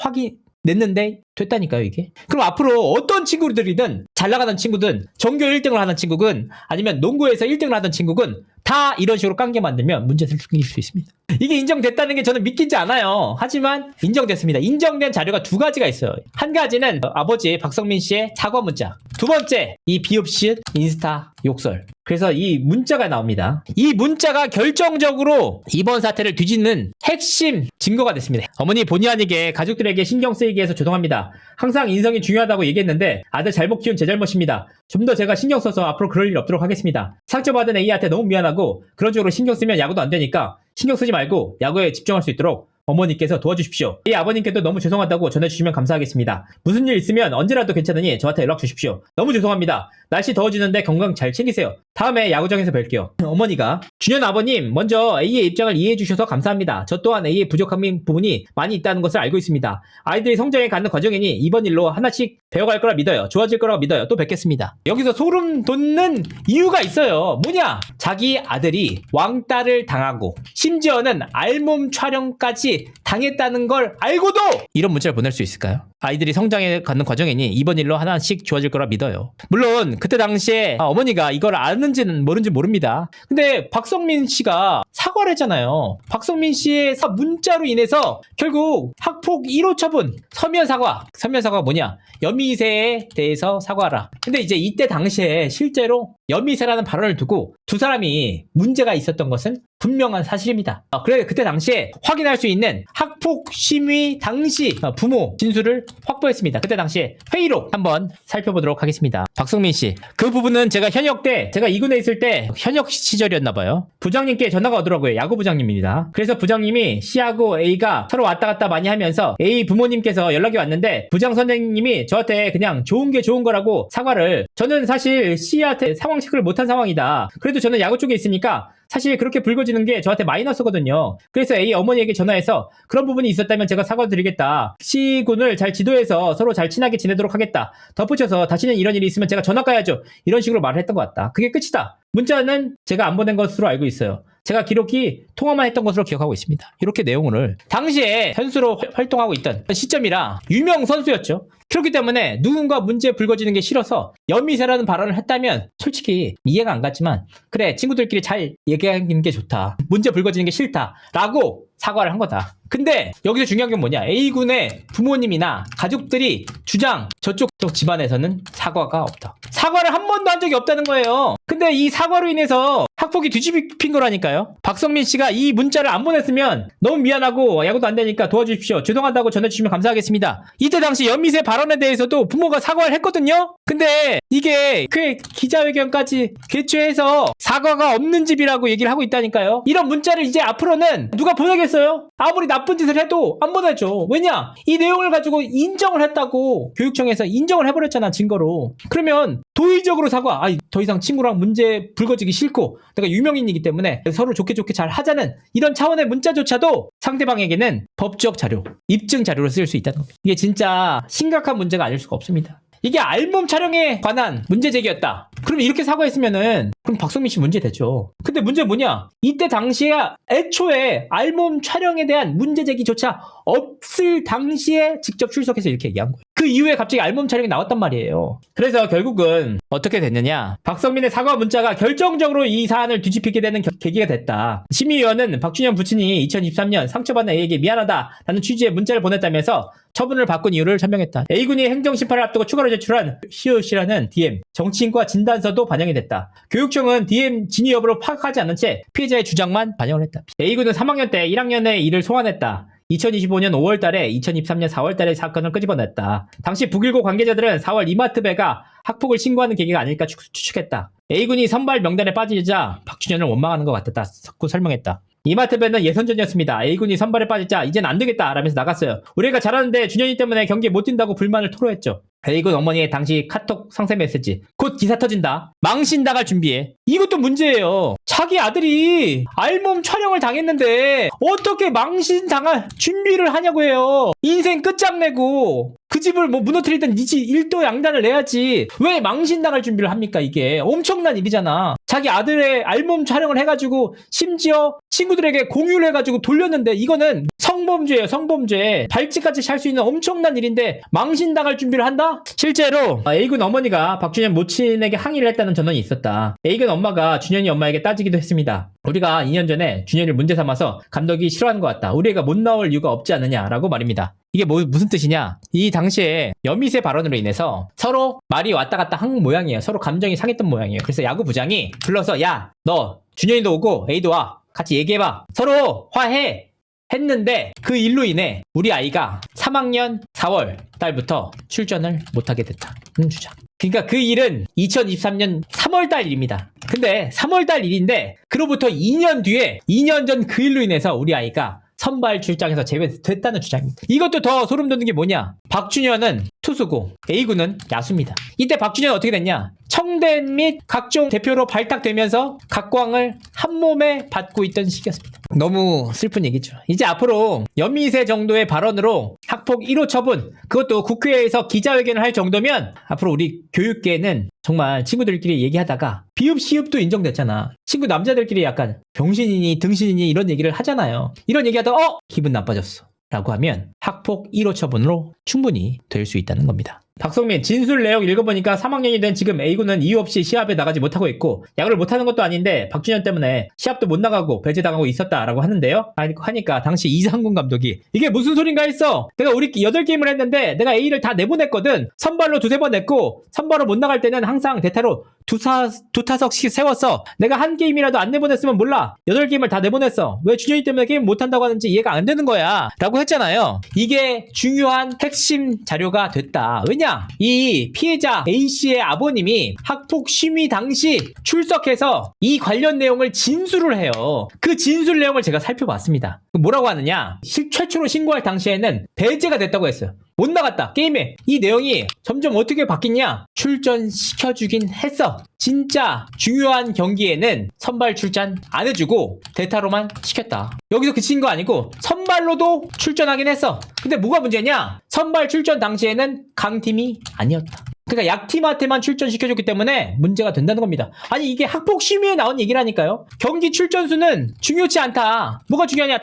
냈는데 됐다니까요, 이게. 그럼 앞으로 어떤 친구들이든 잘 나가는 친구든 전교 1등을 하는 친구든 아니면 농구에서 1등을 하던 친구든 다 이런 식으로 깡게 만들면 문제를 생길 수 있습니다. 이게 인정됐다는 게 저는 믿기지 않아요. 하지만 인정됐습니다. 인정된 자료가 두 가지가 있어요. 한 가지는 아버지 박성민 씨의 사과 문자. 두 번째, 이 비읍시읒 인스타 욕설. 그래서 이 문자가 나옵니다. 이 문자가 결정적으로 이번 사태를 뒤집는 핵심 증거가 됐습니다. 어머니 본의 아니게 가족들에게 신경 쓰이게 해서 죄송합니다. 항상 인성이 중요하다고 얘기했는데 아들 잘못 키운 제 잘못입니다. 좀 더 제가 신경 써서 앞으로 그럴 일 없도록 하겠습니다. 상처받은 A한테 너무 미안하고 그런 쪽으로 신경 쓰면 야구도 안 되니까 신경 쓰지 말고 야구에 집중할 수 있도록 어머니께서 도와주십시오. 이 아버님께도 너무 죄송하다고 전해주시면 감사하겠습니다. 무슨 일 있으면 언제라도 괜찮으니 저한테 연락 주십시오. 너무 죄송합니다. 날씨 더워지는데 건강 잘 챙기세요. 다음에 야구장에서 뵐게요. 어머니가 준현 아버님 먼저 A의 입장을 이해해 주셔서 감사합니다. 저 또한 A의 부족한 부분이 많이 있다는 것을 알고 있습니다. 아이들이 성장해 가는 과정이니 이번 일로 하나씩 배워갈 거라 믿어요. 좋아질 거라고 믿어요. 또 뵙겠습니다. 여기서 소름 돋는 이유가 있어요. 뭐냐? 자기 아들이 왕따를 당하고 심지어는 알몸 촬영까지 당했다는 걸 알고도 이런 문자를 보낼 수 있을까요? 아이들이 성장해 가는 과정이니 이번 일로 하나씩 좋아질 거라 믿어요. 물론 그때 당시에 어머니가 이걸 아는지는 모르는지 모릅니다. 근데 박성민 씨가 사과를 했잖아요. 박성민 씨의 문자로 인해서 결국 학폭 1호 처분, 서면 사과. 서면 사과가 뭐냐? 여미새에 대해서 사과하라. 근데 이제 이때 당시에 실제로 여미새라는 발언을 두고 두 사람이 문제가 있었던 것은 분명한 사실입니다. 그래 그때 당시에 확인할 수 있는 학폭 심의 당시 부모 진술을 확보했습니다. 그때 당시에 회의록 한번 살펴보도록 하겠습니다. 박성민 씨, 그 부분은 제가 현역 때, 제가 2군에 있을 때 현역 시절이었나 봐요. 부장님께 전화가 오더라고요. 야구 부장님입니다. 그래서 부장님이 C하고 A가 서로 왔다 갔다 많이 하면서 A 부모님께서 연락이 왔는데 부장 선생님이 저한테 그냥 좋은 게 좋은 거라고 사과를, 저는 사실 C한테 상황 체크를 못한 상황이다. 그래도 저는 야구 쪽에 있으니까 사실 그렇게 붉어지는 게 저한테 마이너스거든요. 그래서 A 어머니에게 전화해서 그런 부분이 있었다면 제가 사과드리겠다. C군을 잘 지도해서 서로 잘 친하게 지내도록 하겠다. 덧붙여서 다시는 이런 일이 있으면 제가 전화 가야죠. 이런 식으로 말을 했던 것 같다. 그게 끝이다. 문자는 제가 안 보낸 것으로 알고 있어요. 제가 기록이 통화만 했던 것으로 기억하고 있습니다. 이렇게 내용을 당시에 선수로 활동하고 있던 시점이라 유명 선수였죠. 그렇기 때문에 누군가 문제 불거지는 게 싫어서 여미새라는 발언을 했다면 솔직히 이해가 안 갔지만 그래 친구들끼리 잘 얘기하는 게 좋다. 문제 불거지는 게 싫다라고 사과를 한 거다. 근데 여기서 중요한 게 뭐냐? A군의 부모님이나 가족들이 주장 저쪽 집안에서는 사과가 없다. 사과를 한 번도 한 적이 없다는 거예요. 근데 이 사과로 인해서 학폭이 뒤집힌 거라니까요. 박성민 씨가 이 문자를 안 보냈으면 너무 미안하고 야구도 안 되니까 도와주십시오. 죄송하다고 전해주시면 감사하겠습니다. 이때 당시 연미새 발언에 대해서도 부모가 사과를 했거든요. 근데 이게 그 기자회견까지 개최해서 사과가 없는 집이라고 얘기를 하고 있다니까요. 이런 문자를 이제 앞으로는 누가 보내겠어요? 아무리 나쁜 짓을 해도 안 보내죠. 왜냐? 이 내용을 가지고 인정을 했다고 교육청에서 인정을 해버렸잖아, 증거로. 그러면 도의적으로 사과. 더 이상 친구랑 문제 불거지기 싫고 내가 유명인이기 때문에 서로 좋게 잘 하자는 이런 차원의 문자조차도 상대방에게는 법적 자료, 입증 자료로 쓰일 수 있다는 겁니다. 이게 진짜 심각한 문제가 아닐 수가 없습니다. 이게 알몸 촬영에 관한 문제 제기였다. 그럼 이렇게 사과했으면은 그럼 박성민 씨 문제 되죠. 근데 문제 뭐냐? 이때 당시에 애초에 알몸 촬영에 대한 문제 제기조차 없을 당시에 직접 출석해서 이렇게 얘기한 거예요. 그 이후에 갑자기 알몸 촬영이 나왔단 말이에요. 그래서 결국은 어떻게 됐느냐? 박성민의 사과 문자가 결정적으로 이 사안을 뒤집히게 되는 계기가 됐다. 심의위원은 박준현 부친이 2023년 상처받은 A에게 미안하다라는 취지의 문자를 보냈다면서 처분을 바꾼 이유를 설명했다. A군이 행정심판을 앞두고 추가로 제출한 시옷이라는 DM, 정치인과 진단서도 반영이 됐다. 교육청은 DM 진위 여부를 파악하지 않은 채 피해자의 주장만 반영을 했다. A군은 3학년 때 1학년의 일을 소환했다. 2025년 5월 달에 2023년 4월 달에 사건을 끄집어냈다. 당시 북일고 관계자들은 4월 이마트배가 학폭을 신고하는 계기가 아닐까 추측했다. A군이 선발 명단에 빠지자 박준현을 원망하는 것 같았다. 고 설명했다. 이마트배는 예선전이었습니다. A군이 선발에 빠지자 이젠 안 되겠다 라면서 나갔어요. 우리가 잘하는데 준현이 때문에 경기에 못 뛴다고 불만을 토로했죠. A군 어머니의 당시 카톡 상세 메시지. 곧 기사 터진다. 망신당할 준비해. 이것도 문제예요. 자기 아들이 알몸 촬영을 당했는데 어떻게 망신당할 준비를 하냐고 해요. 인생 끝장내고 그 집을 뭐 무너뜨리든 니지 일도 양단을 내야지. 왜 망신당할 준비를 합니까? 이게 엄청난 일이잖아. 자기 아들의 알몸 촬영을 해가지고 심지어 친구들에게 공유를 해가지고 돌렸는데 이거는 성범죄예요. 성범죄. 발찌까지 찰 수 있는 엄청난 일인데 망신당할 준비를 한다? 실제로 A군 어머니가 박준현 모친에게 항의를 했다는 전언이 있었다. A군 엄마가 준현이 엄마에게 따지기도 했습니다. 우리가 2년 전에 준현이를 문제 삼아서 감독이 싫어하는 것 같다. 우리 애가 못 나올 이유가 없지 않느냐라고 말입니다. 이게 무슨 뜻이냐? 이 당시에 여미새 발언으로 인해서 서로 말이 왔다 갔다 한 모양이에요. 서로 감정이 상했던 모양이에요. 그래서 야구 부장이 불러서 야, 너 준현이도 오고 A도 와. 같이 얘기해봐. 서로 화해. 했는데 그 일로 인해 우리 아이가 3학년 4월 달부터 출전을 못하게 됐다는 주장. 그러니까 그 일은 2023년 3월 달 일입니다. 근데 3월 달 일인데 그로부터 2년 뒤에 2년 전 그 일로 인해서 우리 아이가 선발 출장에서 제외됐다는 주장입니다. 이것도 더 소름 돋는 게 뭐냐? 박준현은 투수고 A군은 야수입니다. 이때 박준현은 어떻게 됐냐? 청댄 및 각종 대표로 발탁되면서 각광을 한 몸에 받고 있던 시기였습니다. 너무 슬픈 얘기죠. 이제 앞으로 연미세 정도의 발언으로 학폭 1호 처분, 그것도 국회에서 기자회견을 할 정도면 앞으로 우리 교육계는 정말 친구들끼리 얘기하다가 비읍 시읍도 인정됐잖아. 친구 남자들끼리 약간 병신이니 등신이니 이런 얘기를 하잖아요. 이런 얘기하다가 기분 나빠졌어 라고 하면 학폭 1호 처분으로 충분히 될 수 있다는 겁니다. 박성민, 진술 내용 읽어보니까 3학년이 된 지금 A군은 이유 없이 시합에 나가지 못하고 있고 야구를 못하는 것도 아닌데 박준현 때문에 시합도 못 나가고 배제당하고 있었다라고 하는데요. 하니까 당시 이상군 감독이 이게 무슨 소린가 했어. 내가 우리 8게임을 했는데 내가 A를 다 내보냈거든. 선발로 2-3번 냈고 선발로 못 나갈 때는 항상 대타로 두 타석씩 세웠어. 내가 한 게임이라도 안 내보냈으면 몰라. 8게임을 다 내보냈어. 왜 준현이 때문에 게임 못한다고 하는지 이해가 안 되는 거야 라고 했잖아요. 이게 중요한 핵심 자료가 됐다. 왜냐? 이 피해자 A씨의 아버님이 학폭 심의 당시 출석해서 이 관련 내용을 진술을 해요. 그 진술 내용을 제가 살펴봤습니다. 뭐라고 하느냐? 최초로 신고할 당시에는 배제가 됐다고 했어요. 못 나갔다. 게임에. 이 내용이 점점 어떻게 바뀌냐? 출전시켜주긴 했어. 진짜 중요한 경기에는 선발 출전 안 해주고 대타로만 시켰다. 여기서 그친 거 아니고 선발로도 출전하긴 했어. 근데 뭐가 문제냐? 선발 출전 당시에는 강팀이 아니었다. 그러니까 약팀한테만 출전시켜줬기 때문에 문제가 된다는 겁니다. 아니 이게 학폭 심의에 나온 얘기라니까요. 경기 출전수는 중요치 않다. 뭐가 중요하냐?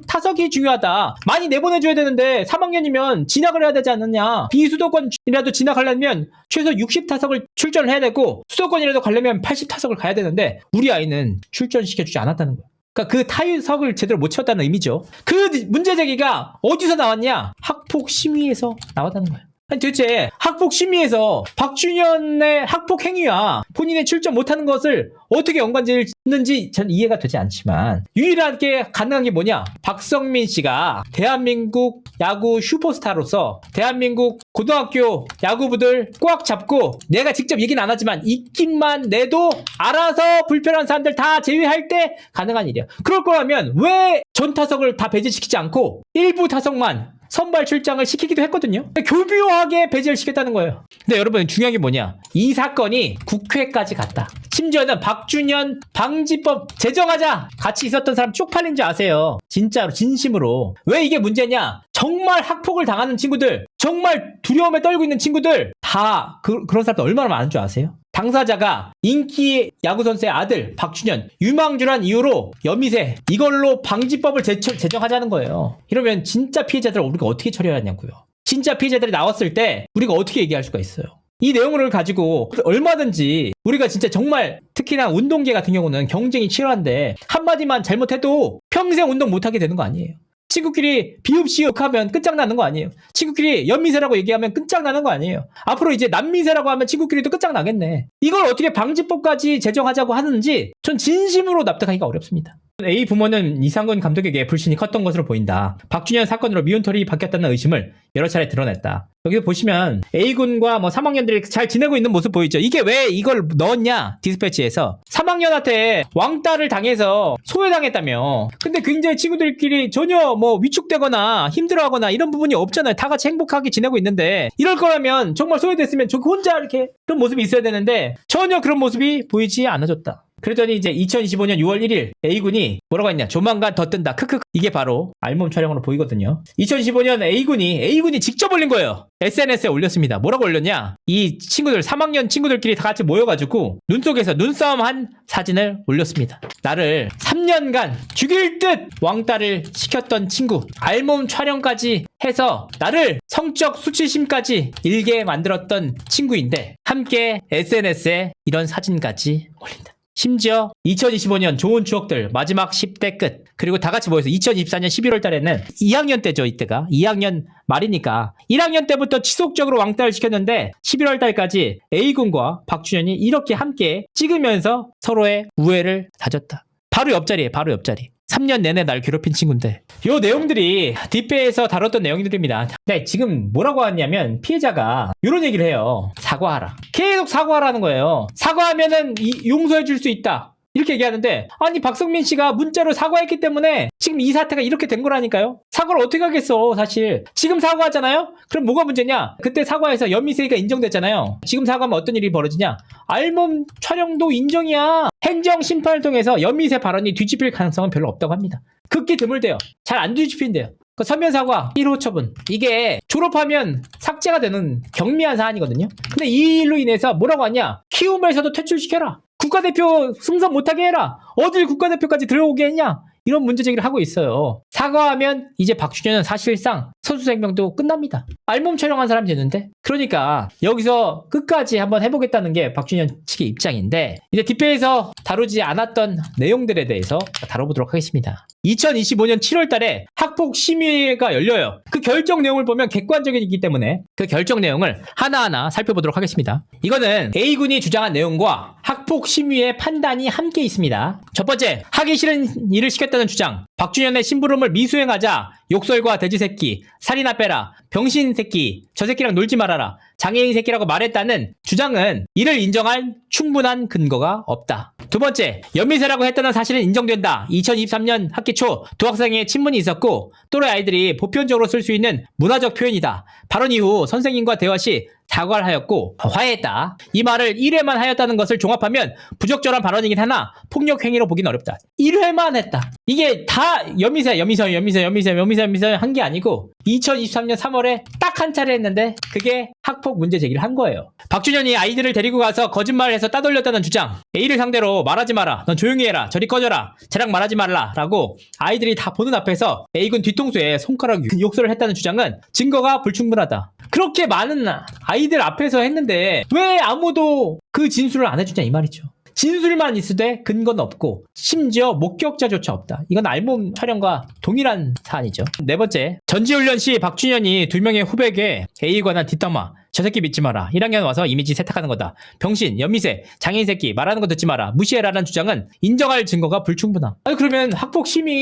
타석이 중요하다. 많이 내보내줘야 되는데 3학년이면 진학을 해야 되지 않느냐. 비수도권이라도 진학하려면 최소 60타석을 출전을 해야 되고 수도권이라도 가려면 80타석을 가야 되는데 우리 아이는 출전시켜주지 않았다는 거예요. 그러니까 그 타석을 제대로 못 채웠다는 의미죠. 그 문제 제기가 어디서 나왔냐? 학폭 심의에서 나왔다는 거예요. 아니 도대체 학폭 심의에서 박준현의 학폭 행위와 본인의 출전 못하는 것을 어떻게 연관짓는지 전 이해가 되지 않지만 유일하게 가능한 게 뭐냐? 박성민 씨가 대한민국 야구 슈퍼스타로서 대한민국 고등학교 야구부들 꽉 잡고 내가 직접 얘기는 안 하지만 입김만 내도 알아서 불편한 사람들 다 제외할 때 가능한 일이야. 그럴 거라면 왜 전 타석을 다 배제시키지 않고 일부 타석만 선발 출장을 시키기도 했거든요. 교묘하게 배제를 시켰다는 거예요. 근데 여러분 중요한 게 뭐냐? 이 사건이 국회까지 갔다. 심지어는 박준현 방지법 제정하자 같이 있었던 사람 쪽팔린 줄 아세요. 진짜로 진심으로. 왜 이게 문제냐? 정말 학폭을 당하는 친구들, 정말 두려움에 떨고 있는 친구들 다 그런 사람들 얼마나 많은 줄 아세요? 당사자가 인기 야구선수의 아들 박준현 유망주란 이유로 여미새 이걸로 방지법을 제정하자는 거예요. 이러면 진짜 피해자들을 우리가 어떻게 처리하냐고요. 진짜 피해자들이 나왔을 때 우리가 어떻게 얘기할 수가 있어요. 이 내용을 가지고 얼마든지 우리가 진짜 정말 특히나 운동계 같은 경우는 경쟁이 치열한데 한마디만 잘못해도 평생 운동 못하게 되는 거 아니에요. 친구끼리 비읍시읍하면 끝장나는 거 아니에요. 친구끼리 연미세라고 얘기하면 끝장나는 거 아니에요. 앞으로 이제 남미세라고 하면 친구끼리도 끝장나겠네. 이걸 어떻게 방지법까지 제정하자고 하는지 전 진심으로 납득하기가 어렵습니다. A 부모는 이상근 감독에게 불신이 컸던 것으로 보인다. 박준현 사건으로 미운털이 바뀌었다는 의심을 여러 차례 드러냈다. 여기 보시면 A군과 3학년들이 잘 지내고 있는 모습 보이죠? 이게 왜 이걸 넣었냐? 디스패치에서 3학년한테 왕따를 당해서 소외당했다며. 근데 굉장히 친구들끼리 전혀 위축되거나 힘들어하거나 이런 부분이 없잖아요. 다 같이 행복하게 지내고 있는데 이럴 거라면 정말 소외됐으면 저 혼자 이렇게 그런 모습이 있어야 되는데 전혀 그런 모습이 보이지 않아줬다. 그러더니 이제 2025년 6월 1일 A군이 뭐라고 했냐? 조만간 더 뜬다. 크크. 이게 바로 알몸 촬영으로 보이거든요. 2015년 A군이 직접 올린 거예요. SNS에 올렸습니다. 뭐라고 올렸냐? 이 친구들 3학년 친구들끼리 다 같이 모여가지고 눈속에서 눈싸움 한 사진을 올렸습니다. 나를 3년간 죽일 듯 왕따를 시켰던 친구, 알몸 촬영까지 해서 나를 성적 수치심까지 일게 만들었던 친구인데 함께 SNS에 이런 사진까지 올린다. 심지어 2025년 좋은 추억들 마지막 10대 끝 그리고 다 같이 모여서 2024년 11월 달에는 2학년 때죠. 이때가 2학년 말이니까 1학년 때부터 지속적으로 왕따를 시켰는데 11월 달까지 A군과 박준현이 이렇게 함께 찍으면서 서로의 우애를 다졌다. 바로 옆자리에 바로 옆자리. 3년 내내 날 괴롭힌 친구인데 요 내용들이 뒷배에서 다뤘던 내용들입니다. 네, 지금 뭐라고 하냐면 피해자가 이런 얘기를 해요. 사과하라. 계속 사과하라는 거예요. 사과하면은 용서해 줄 수 있다. 이렇게 얘기하는데 아니 박성민 씨가 문자로 사과했기 때문에 지금 이 사태가 이렇게 된 거라니까요. 사과를 어떻게 하겠어 사실. 지금 사과하잖아요. 그럼 뭐가 문제냐. 그때 사과해서 연미세가 인정됐잖아요. 지금 사과하면 어떤 일이 벌어지냐. 알몸 촬영도 인정이야. 행정심판을 통해서 연미세 발언이 뒤집힐 가능성은 별로 없다고 합니다. 극히 드물대요. 잘 안 뒤집힌대요. 서면 사과 1호 처분. 이게 졸업하면 삭제가 되는 경미한 사안이거든요. 근데 이 일로 인해서 뭐라고 하냐. 키움에서도 퇴출시켜라. 국가대표 승선 못하게 해라. 어딜 국가대표까지 들어오게 했냐. 이런 문제 제기를 하고 있어요. 사과하면 이제 박준현은 사실상 선수 생명도 끝납니다. 알몸 촬영한 사람이 되는데. 그러니까 여기서 끝까지 한번 해보겠다는 게 박준현 측의 입장인데 이제 뒷배에서 다루지 않았던 내용들에 대해서 다뤄보도록 하겠습니다. 2025년 7월 달에 학폭 심의회가 열려요. 그 결정 내용을 보면 객관적이기 때문에 그 결정 내용을 하나하나 살펴보도록 하겠습니다. 이거는 A군이 주장한 내용과 학폭 심의회 판단이 함께 있습니다. 첫 번째, 하기 싫은 일을 시켰다는 주장. 박준현의 심부름을 미수행하자 욕설과 돼지새끼, 살이나 빼라, 병신새끼, 저 새끼랑 놀지 말아라, 장애인 새끼라고 말했다는 주장은 이를 인정할 충분한 근거가 없다. 두 번째, 연미세라고 했다는 사실은 인정된다. 2023년 학기 초 두 학생의 친문이 있었고 또래 아이들이 보편적으로 쓸 수 있는 문화적 표현이다. 발언 이후 선생님과 대화 시 사과를 하였고 화해했다. 이 말을 1회만 하였다는 것을 종합하면 부적절한 발언이긴 하나 폭력 행위로 보긴 어렵다. 1회만 했다. 이게 다 연미세 한 게 아니고 2023년 3월에 딱 한 차례 했는데 그게 학폭 문제 제기를 한 거예요. 박준현이 아이들을 데리고 가서 거짓말을 해서 따돌렸다는 주장. A를 상대로 말하지 마라. 넌 조용히 해라. 저리 꺼져라. 쟤랑 말하지 말라. 라고 아이들이 다 보는 앞에서 A군 뒤통수에 손가락 욕설을 했다는 주장은 증거가 불충분하다. 그렇게 많은 아이들 앞에서 했는데 왜 아무도 그 진술을 안 해주냐 이 말이죠. 진술만 있으되 근거는 없고 심지어 목격자조차 없다. 이건 알몸 촬영과 동일한 사안이죠. 네 번째, 전지훈련 시 박준현이 두 명의 후배에게 A에 관한 뒷담화. 저 새끼 믿지 마라. 1학년 와서 이미지 세탁하는 거다. 병신, 연미세, 장애인 새끼 말하는 거 듣지 마라. 무시해라라는 주장은 인정할 증거가 불충분함. 아니 그러면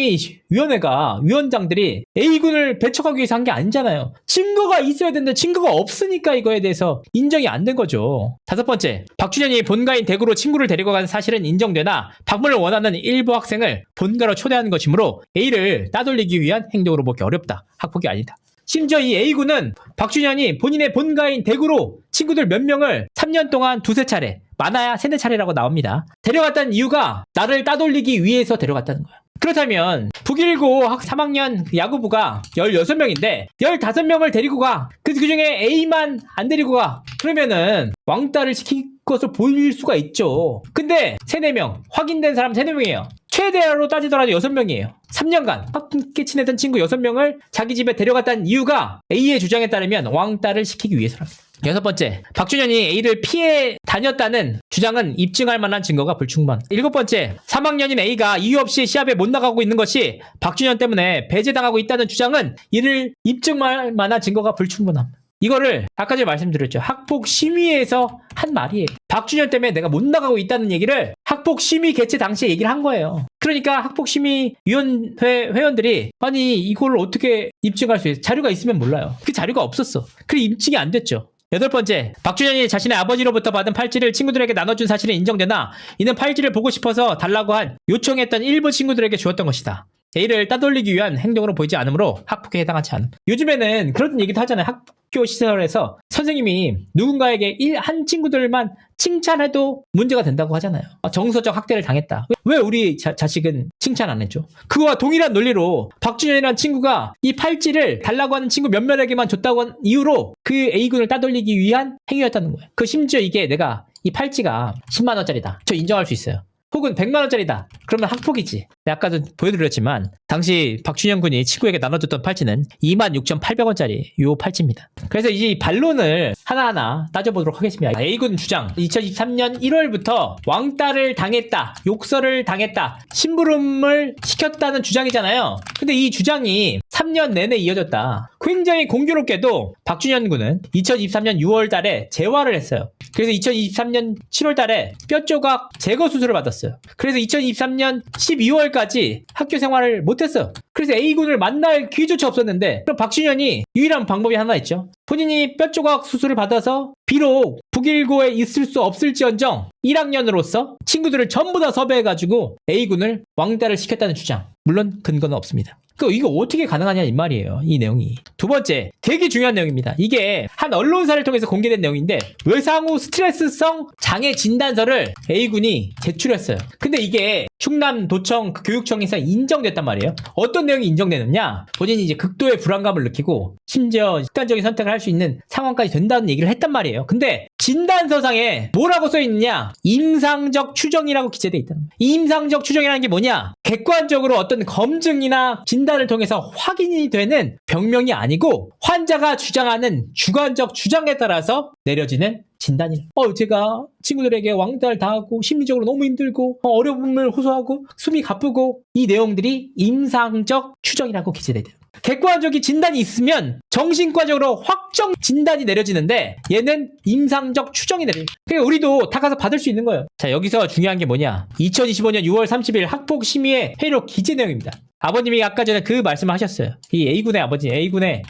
학폭심의위원회가 위원장들이 A군을 배척하기 위해서 한 게 아니잖아요. 증거가 있어야 되는데 증거가 없으니까 이거에 대해서 인정이 안 된 거죠. 다섯 번째, 박준현이 본가인 대구로 친구를 데리고 간 사실은 인정되나 방문을 원하는 일부 학생을 본가로 초대하는 것이므로 A를 따돌리기 위한 행동으로 보기 어렵다. 학폭이 아니다. 심지어 이 A군은 박준현이 본인의 본가인 대구로 친구들 몇 명을 3년 동안 두세 차례, 많아야 세네 차례라고 나옵니다. 데려갔다는 이유가 나를 따돌리기 위해서 데려갔다는 거야. 그렇다면 북일고 3학년 야구부가 16명인데 15명을 데리고 가. 그중에 A만 안 데리고 가. 그러면은 왕따를 시킨 것을 보일 수가 있죠. 근데 3-4명, 확인된 사람 3-4명이에요. 최대로 따지더라도 6명이에요. 3년간 함께 지내던 친구 6명을 자기 집에 데려갔다는 이유가 A의 주장에 따르면 왕따를 시키기 위해서랍니다. 여섯 번째, 박준현이 A를 피해 다녔다는 주장은 입증할 만한 증거가 불충분. 일곱 번째, 3학년인 A가 이유 없이 시합에 못 나가고 있는 것이 박준현 때문에 배제당하고 있다는 주장은 이를 입증할 만한 증거가 불충분함. 이거를 아까 전에 말씀드렸죠. 학폭 심의에서 한 말이에요. 박준현 때문에 내가 못 나가고 있다는 얘기를 학폭 심의 개최 당시에 얘기를 한 거예요. 그러니까 학폭심의위원회 회원들이 아니 이걸 어떻게 입증할 수 있어? 자료가 있으면 몰라요. 그 자료가 없었어. 그래 입증이 안 됐죠. 8번째, 박준현이 자신의 아버지로부터 받은 팔찌를 친구들에게 나눠준 사실이 인정되나 이는 팔찌를 보고 싶어서 달라고 한 요청했던 일부 친구들에게 주었던 것이다. A를 따돌리기 위한 행동으로 보이지 않으므로 학폭에 해당하지 않음. 요즘에는 그런 얘기도 하잖아요. 학교 시설에서 선생님이 누군가에게 한 친구들만 칭찬해도 문제가 된다고 하잖아요. 정서적 학대를 당했다. 왜 우리 자식은 칭찬 안 해줘? 그거와 동일한 논리로 박준현이라는 친구가 이 팔찌를 달라고 하는 친구 몇몇에게만 줬다고 한 이유로 그 A군을 따돌리기 위한 행위였다는 거예요. 그 심지어 이게 내가 이 팔찌가 10만 원짜리다. 저 인정할 수 있어요. 혹은 100만 원짜리다. 그러면 학폭이지. 아까도 보여드렸지만 당시 박준현 군이 친구에게 나눠줬던 팔찌는 26,800원짜리 요 팔찌입니다. 그래서 이 반론을 하나하나 따져보도록 하겠습니다. A군 주장 2023년 1월부터 왕따를 당했다. 욕설을 당했다. 심부름을 시켰다는 주장이잖아요. 근데 이 주장이 3년 내내 이어졌다. 굉장히 공교롭게도 박준현 군은 2023년 6월 달에 재활을 했어요. 그래서 2023년 7월 달에 뼈 조각 제거 수술을 받았어요. 그래서 2023년 12월까지 학교 생활을 못했어요. 그래서 A군을 만날 기회조차 없었는데 그럼 박준현이 유일한 방법이 하나 있죠. 본인이 뼈 조각 수술을 받아서 비록 북일고에 있을 수 없을지언정 1학년으로서 친구들을 전부 다 섭외해가지고 A군을 왕따를 시켰다는 주장. 물론 근거는 없습니다. 이거 어떻게 가능하냐 이 말이에요. 이 내용이. 두 번째, 되게 중요한 내용입니다. 이게 한 언론사를 통해서 공개된 내용인데 외상후 스트레스성 장애 진단서를 A군이 제출했어요. 근데 이게 충남도청 교육청에서 인정됐단 말이에요. 어떤 내용이 인정되느냐? 본인이 이제 극도의 불안감을 느끼고 심지어 극단적인 선택을 할 수 있는 상황까지 된다는 얘기를 했단 말이에요. 근데 진단서상에 뭐라고 써있느냐? 임상적 추정이라고 기재돼 있다. 임상적 추정이라는 게 뭐냐? 객관적으로 어떤 검증이나 진단을 통해서 확인이 되는 병명이 아니고 환자가 주장하는 주관적 주장에 따라서 내려지는 진단이에요. 제가 친구들에게 왕따를 당하고 심리적으로 너무 힘들고 어려움을 호소하고 숨이 가쁘고 이 내용들이 임상적 추정이라고 기재돼요. 객관적인 진단이 있으면 정신과적으로 확정 진단이 내려지는데 얘는 임상적 추정이 내려요. 그러니까 우리도 다 가서 받을 수 있는 거예요. 자, 여기서 중요한 게 뭐냐? 2025년 6월 30일 학폭심의회 회의록 기재 내용입니다. 아버님이 아까 전에 그 말씀을 하셨어요. 이 A군의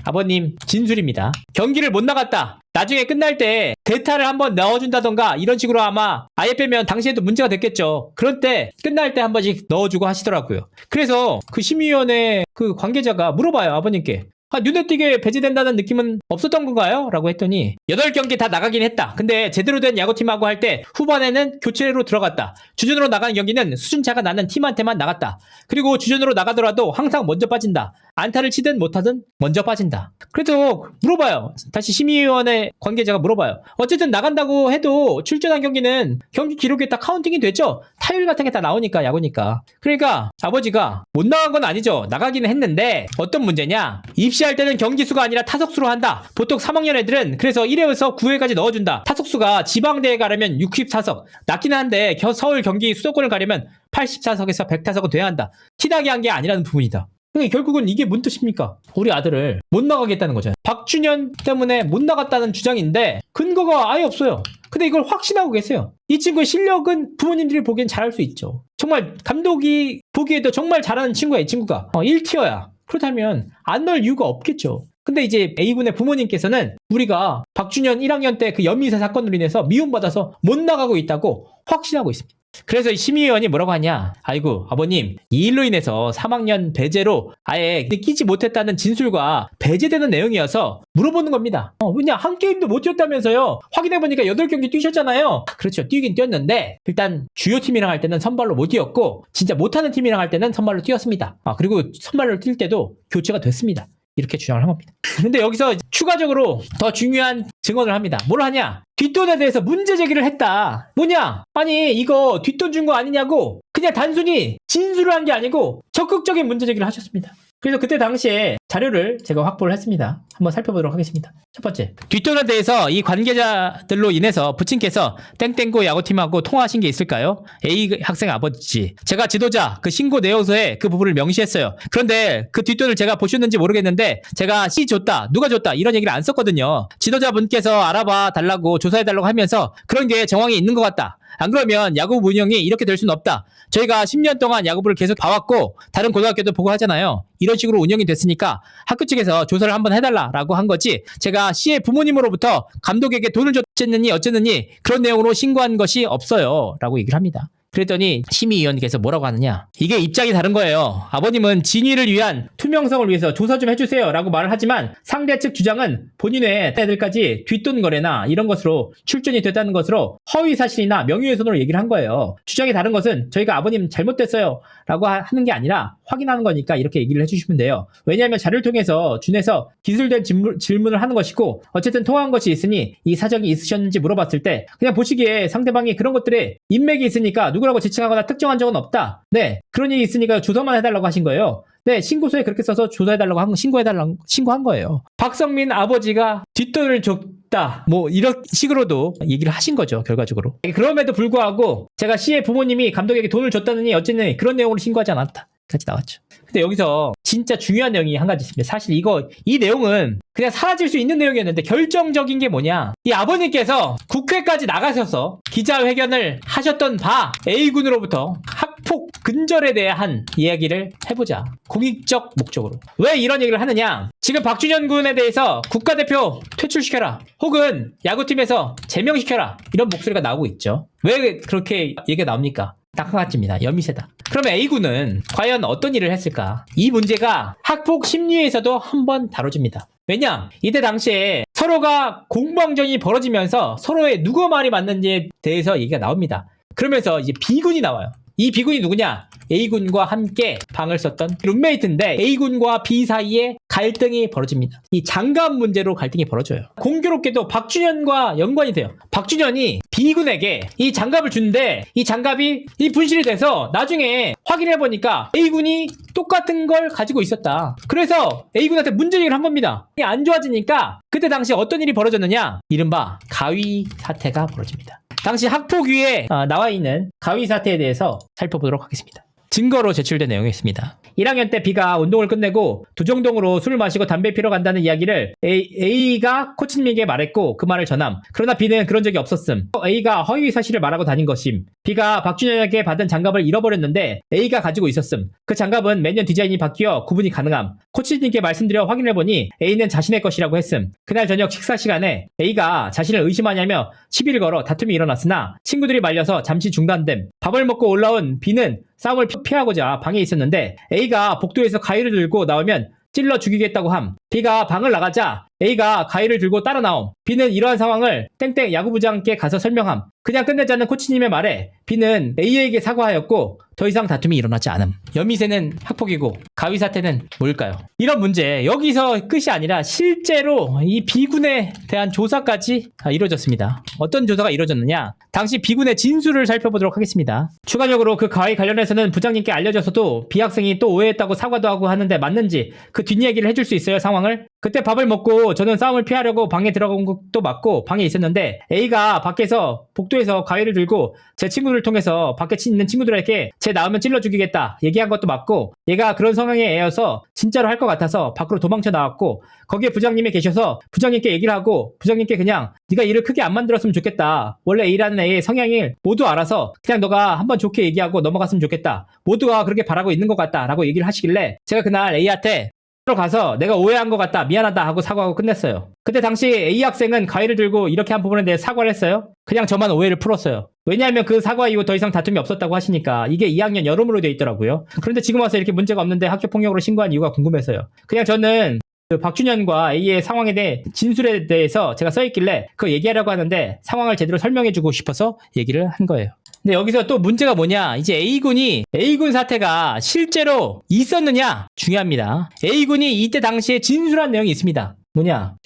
아버님 진술입니다. 경기를 못 나갔다. 나중에 끝날 때 대타를 한번 넣어준다던가 이런 식으로 아마 아예 빼면 당시에도 문제가 됐겠죠. 그럴 때 끝날 때 한 번씩 넣어주고 하시더라고요. 그래서 그 심의위원회 그 관계자가 물어봐요. 아버님께. 눈에 띄게 배제된다는 느낌은 없었던 건가요? 라고 했더니 8경기 다 나가긴 했다. 근데 제대로 된 야구팀하고 할 때 후반에는 교체로 들어갔다. 주전으로 나가는 경기는 수준차가 나는 팀한테만 나갔다. 그리고 주전으로 나가더라도 항상 먼저 빠진다. 안타를 치든 못하든 먼저 빠진다. 그래서 물어봐요. 다시 심의위원회 관계자가 물어봐요. 어쨌든 나간다고 해도 출전한 경기는 경기 기록에 다 카운팅이 되죠? 타율 같은 게 다 나오니까 야구니까. 그러니까 아버지가 못 나간 건 아니죠. 나가기는 했는데 어떤 문제냐? 입시할 때는 경기수가 아니라 타석수로 한다. 보통 3학년 애들은 그래서 1회에서 9회까지 넣어준다. 타석수가 지방대회 가려면 64석. 낮기는 한데 서울 경기 수도권을 가려면 84석에서 100타석은 돼야 한다. 티나게 한 게 아니라는 부분이다. 결국은 이게 뭔 뜻입니까? 우리 아들을 못 나가겠다는 거잖아요. 박준현 때문에 못 나갔다는 주장인데 근거가 아예 없어요. 근데 이걸 확신하고 계세요. 이 친구의 실력은 부모님들이 보기엔 잘할 수 있죠. 정말 감독이 보기에도 정말 잘하는 친구야. 이 친구가 1티어야. 그렇다면 안 넣을 이유가 없겠죠. 근데 이제 A군의 부모님께서는 우리가 박준현 1학년 때 그 연미사 사건으로 인해서 미움받아서 못 나가고 있다고 확신하고 있습니다. 그래서 이 심의위원이 뭐라고 하냐? 아이고 아버님 이 일로 인해서 3학년 배제로 아예 끼지 못했다는 진술과 배제되는 내용이어서 물어보는 겁니다. 왜냐 한 게임도 못 뛰었다면서요. 확인해보니까 8경기 뛰셨잖아요. 그렇죠. 뛰긴 뛰었는데 일단 주요 팀이랑 할 때는 선발로 못 뛰었고 진짜 못하는 팀이랑 할 때는 선발로 뛰었습니다. 그리고 선발로 뛸 때도 교체가 됐습니다. 이렇게 주장을 한 겁니다. 근데 여기서 추가적으로 더 중요한 증언을 합니다. 뭘 하냐? 뒷돈에 대해서 문제 제기를 했다. 뭐냐? 아니 이거 뒷돈 준 거 아니냐고 그냥 단순히 진술을 한 게 아니고 적극적인 문제 제기를 하셨습니다. 그래서 그때 당시에 자료를 제가 확보를 했습니다. 한번 살펴보도록 하겠습니다. 첫 번째, 뒷돈에 대해서 이 관계자들로 인해서 부친께서 땡땡고 야구팀하고 통화하신 게 있을까요? A 학생 아버지, 제가 지도자 그 신고 내용서에 그 부분을 명시했어요. 그런데 그 뒷돈을 제가 보셨는지 모르겠는데 제가 C 줬다, 누가 줬다 이런 얘기를 안 썼거든요. 지도자분께서 알아봐 달라고 조사해 달라고 하면서 그런 게 정황이 있는 것 같다. 안 그러면 야구부 운영이 이렇게 될 수는 없다. 저희가 10년 동안 야구부를 계속 봐왔고 다른 고등학교도 보고 하잖아요. 이런 식으로 운영이 됐으니까 학교 측에서 조사를 한번 해달라라고 한 거지, 제가 C의 부모님으로부터 감독에게 돈을 줬느니 어쨌느니 그런 내용으로 신고한 것이 없어요 라고 얘기를 합니다. 그랬더니 심의위원께서 뭐라고 하느냐, 이게 입장이 다른 거예요. 아버님은 진위를 위한 투명성을 위해서 조사 좀 해주세요 라고 말을 하지만 상대 측 주장은 본인의 애들까지 뒷돈 거래나 이런 것으로 출전이 됐다는 것으로 허위사실이나 명예훼손으로 얘기를 한 거예요. 주장이 다른 것은 저희가 아버님 잘못됐어요 라고 하는 게 아니라 확인하는 거니까 이렇게 얘기를 해주시면 돼요. 왜냐하면 자료를 통해서 준해서 기술된 질문을 하는 것이고 어쨌든 통화한 것이 있으니 이 사정이 있으셨는지 물어봤을 때 그냥 보시기에 상대방이 그런 것들에 인맥이 있으니까 누구라고 지칭하거나 특정한 적은 없다. 네, 그런 일이 있으니까 조사만 해달라고 하신 거예요. 네, 신고서에 그렇게 써서 조사해달라고 신고한 거예요. 박성민 아버지가 뒷돈을 줬다, 뭐 이런 식으로도 얘기를 하신 거죠, 결과적으로. 그럼에도 불구하고 제가 C의 부모님이 감독에게 돈을 줬다느니 어쨌든 그런 내용으로 신고하지 않았다 까지 나왔죠. 근데 여기서 진짜 중요한 내용이 한 가지 있습니다. 사실 이 내용은 그냥 사라질 수 있는 내용이었는데 결정적인 게 뭐냐, 이 아버님께서 국회까지 나가셔서 기자회견을 하셨던 바 A군으로부터 학폭 근절에 대한 이야기를 해보자. 공익적 목적으로. 왜 이런 얘기를 하느냐, 지금 박준현 군에 대해서 국가대표 퇴출시켜라 혹은 야구팀에서 제명시켜라 이런 목소리가 나오고 있죠. 왜 그렇게 얘기가 나옵니까? 딱 한 가지입니다. 여미세다. 그러면 A군은 과연 어떤 일을 했을까? 이 문제가 학폭 심리에서도 한번 다뤄집니다. 왜냐? 이때 당시에 서로가 공방전이 벌어지면서 서로의 누구 말이 맞는지에 대해서 얘기가 나옵니다. 그러면서 이제 B군이 나와요. 이 B군이 누구냐? A군과 함께 방을 썼던 룸메이트인데 A군과 B 사이에 갈등이 벌어집니다. 이 장갑 문제로 갈등이 벌어져요. 공교롭게도 박준현과 연관이 돼요. 박준현이 B군에게 이 장갑을 주는데 이 장갑이 분실이 돼서 나중에 확인해보니까 A군이 똑같은 걸 가지고 있었다. 그래서 A군한테 문제제기를 한 겁니다. 안 좋아지니까 그때 당시 어떤 일이 벌어졌느냐, 이른바 가위 사태가 벌어집니다. 당시 학폭위에 나와 있는 가위 사태에 대해서 살펴보도록 하겠습니다. 증거로 제출된 내용이 있습니다. 1학년 때 B가 운동을 끝내고 두정동으로 술을 마시고 담배 피러 간다는 이야기를 A가 코치님에게 말했고 그 말을 전함. 그러나 B는 그런 적이 없었음. A가 허위 사실을 말하고 다닌 것임. B가 박준현에게 받은 장갑을 잃어버렸는데 A가 가지고 있었음. 그 장갑은 매년 디자인이 바뀌어 구분이 가능함. 코치님께 말씀드려 확인해보니 A는 자신의 것이라고 했음. 그날 저녁 식사 시간에 A가 자신을 의심하냐며 시비를 걸어 다툼이 일어났으나 친구들이 말려서 잠시 중단됨. 밥을 먹고 올라온 B는 싸움을 피하고자 방에 있었는데 A가 복도에서 가위를 들고 나오면 찔러 죽이겠다고 함. B가 방을 나가자 A가 가위를 들고 따라 나옴. B는 이러한 상황을 땡땡 야구부장께 가서 설명함. 그냥 끝내자는 코치님의 말에 B는 A에게 사과하였고 더 이상 다툼이 일어나지 않음. 여미새는 학폭이고 가위 사태는 뭘까요? 이런 문제, 여기서 끝이 아니라 실제로 이 B군에 대한 조사까지 이루어졌습니다. 어떤 조사가 이루어졌느냐, 당시 B군의 진술을 살펴보도록 하겠습니다. 추가적으로 그 가위 관련해서는 부장님께 알려져서도 B 학생이 또 오해했다고 사과도 하고 하는데 맞는지 그 뒷이야기를 해줄 수 있어요, 상황을? 그때 밥을 먹고 저는 싸움을 피하려고 방에 들어간 것도 맞고 방에 있었는데 A가 밖에서 복도에서 가위를 들고 제 친구들을 통해서 밖에 있는 친구들에게 쟤 나오면 찔러 죽이겠다 얘기한 것도 맞고, 얘가 그런 성향의 애여서 진짜로 할 것 같아서 밖으로 도망쳐 나왔고 거기에 부장님이 계셔서 부장님께 얘기를 하고 부장님께 그냥 네가 일을 크게 안 만들었으면 좋겠다. 원래 A라는 애의 성향을 모두 알아서 그냥 너가 한번 좋게 얘기하고 넘어갔으면 좋겠다. 모두가 그렇게 바라고 있는 것 같다 라고 얘기를 하시길래 제가 그날 A한테 가서 내가 오해한 것 같다 미안하다 하고 사과하고 끝냈어요. 그때 당시 A 학생은 가위를 들고 이렇게 한 부분에 대해 사과를 했어요. 그냥 저만 오해를 풀었어요. 왜냐하면 그 사과 이후 더 이상 다툼이 없었다고 하시니까. 이게 2학년 여름으로 되어 있더라고요. 그런데 지금 와서 이렇게 문제가 없는데 학교폭력으로 신고한 이유가 궁금해서요. 그냥 저는 그 박준현과 A의 상황에 대해 진술에 대해서 제가 써있길래 그거 얘기하려고 하는데 상황을 제대로 설명해주고 싶어서 얘기를 한 거예요. 근데 여기서 또 문제가 뭐냐, 이제 A군 사태가 실제로 있었느냐 중요합니다. A군이 이때 당시에 진술한 내용이 있습니다.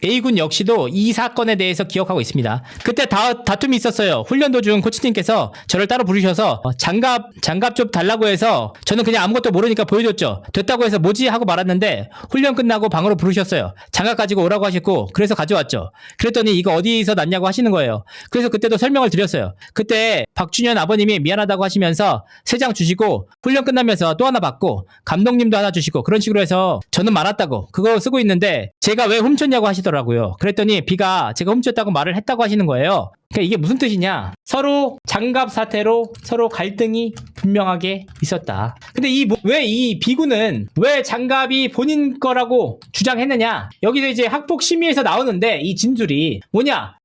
A군 역시도 이 사건에 대해서 기억하고 있습니다. 그때 다툼이 있었어요. 훈련 도중 코치님께서 저를 따로 부르셔서 장갑 좀 달라고 해서 저는 그냥 아무것도 모르니까 보여줬죠. 됐다고 해서 뭐지 하고 말았는데 훈련 끝나고 방으로 부르셨어요. 장갑 가지고 오라고 하셨고 그래서 가져왔죠. 그랬더니 이거 어디서 났냐고 하시는 거예요. 그래서 그때도 설명을 드렸어요. 그때 박준현 아버님이 미안하다고 하시면서 3장 주시고 훈련 끝나면서 또 하나 받고 감독님도 하나 주시고 그런 식으로 해서 저는 많았다고 그거 쓰고 있는데 제가 왜 훔쳤냐고 하시더라고요. 그랬더니 B가 제가 훔쳤다고 말을 했다고 하시는 거예요. 그러니까 이게 무슨 뜻이냐? 서로 장갑 사태로 서로 갈등이 분명하게 있었다. 근데 왜 이 B군은 왜 장갑이 본인 거라고 주장했느냐? 여기서 이제 학폭 심의에서 나오는데 이 진술이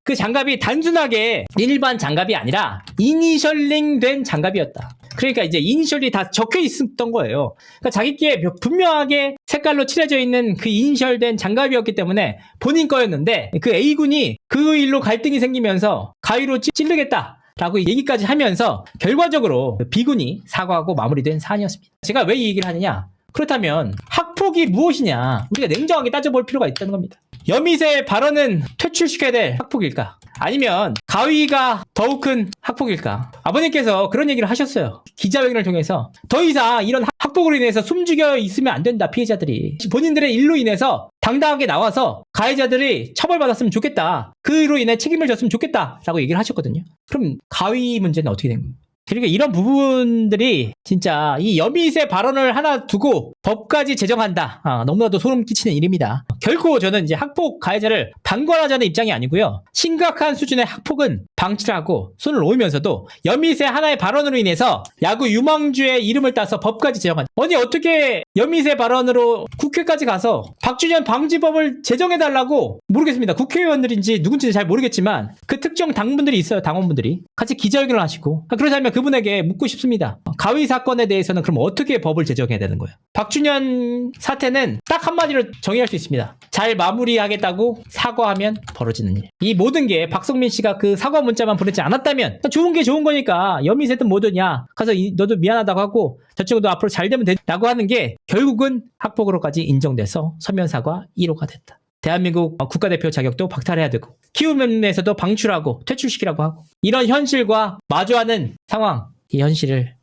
그 장갑이 단순하게 일반 장갑이 아니라 이니셜링 된 장갑이었다. 그러니까 이제 이니셜이 다 적혀 있었던 거예요. 그러니까 자기께 분명하게 색깔로 칠해져 있는 그 이니셜된 장갑이었기 때문에 본인 거였는데 그 A군이 그 일로 갈등이 생기면서 가위로 찌르겠다라고 얘기까지 하면서 결과적으로 B군이 사과하고 마무리된 사안이었습니다. 제가 왜 이 얘기를 하느냐? 그렇다면 학폭이 무엇이냐? 우리가 냉정하게 따져볼 필요가 있다는 겁니다. 여미새 발언은 퇴출시켜야 될 학폭일까? 아니면 가위가 더욱 큰 학폭일까? 아버님께서 그런 얘기를 하셨어요. 기자회견을 통해서 더 이상 이런 학폭으로 인해서 숨죽여 있으면 안 된다. 피해자들이 본인들의 일로 인해서 당당하게 나와서 가해자들이 처벌받았으면 좋겠다. 그로 인해 책임을 졌으면 좋겠다라고 얘기를 하셨거든요. 그럼 가위 문제는 어떻게 된 겁니까? 그러니까 이런 부분들이 진짜 이 여미새 발언을 하나 두고 법까지 제정한다. 너무나도 소름 끼치는 일입니다. 결코 저는 이제 학폭 가해자를 방관하자는 입장이 아니고요. 심각한 수준의 학폭은 방치를 하고 손을 놓으면서도 여미새 하나의 발언으로 인해서 야구 유망주의 이름을 따서 법까지 제정한다. 아니 어떻게 여미새 발언으로 국회까지 가서 박준현 방지법을 제정해달라고 모르겠습니다. 국회의원들인지 누군지 잘 모르겠지만 그 특정 당분들이 있어요. 당원분들이 같이 기자회견을 하시고 그렇다면 그분에게 묻고 싶습니다. 가위 사건에 대해서는 그럼 어떻게 법을 제정해야 되는 거예요? 박준현 사태는 딱 한마디로 정의할 수 있습니다. 잘 마무리하겠다고 사과하면 벌어지는 일. 이 모든 게 박성민 씨가 그 사과 문자만 보내지 않았다면 좋은 게 좋은 거니까 여미새든 뭐든야 가서 너도 미안하다고 하고 저 친구도 앞으로 잘 되면 되라고 하는 게 결국은 학폭으로까지 인정돼서 서면 사과 1호가 됐다. 대한민국 국가대표 자격도 박탈해야 되고 키우면에서도 방출하고 퇴출시키라고 하고 이런 현실과 마주하는 상황, 이 현실을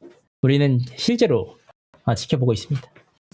우리는 실제로 지켜보고 있습니다.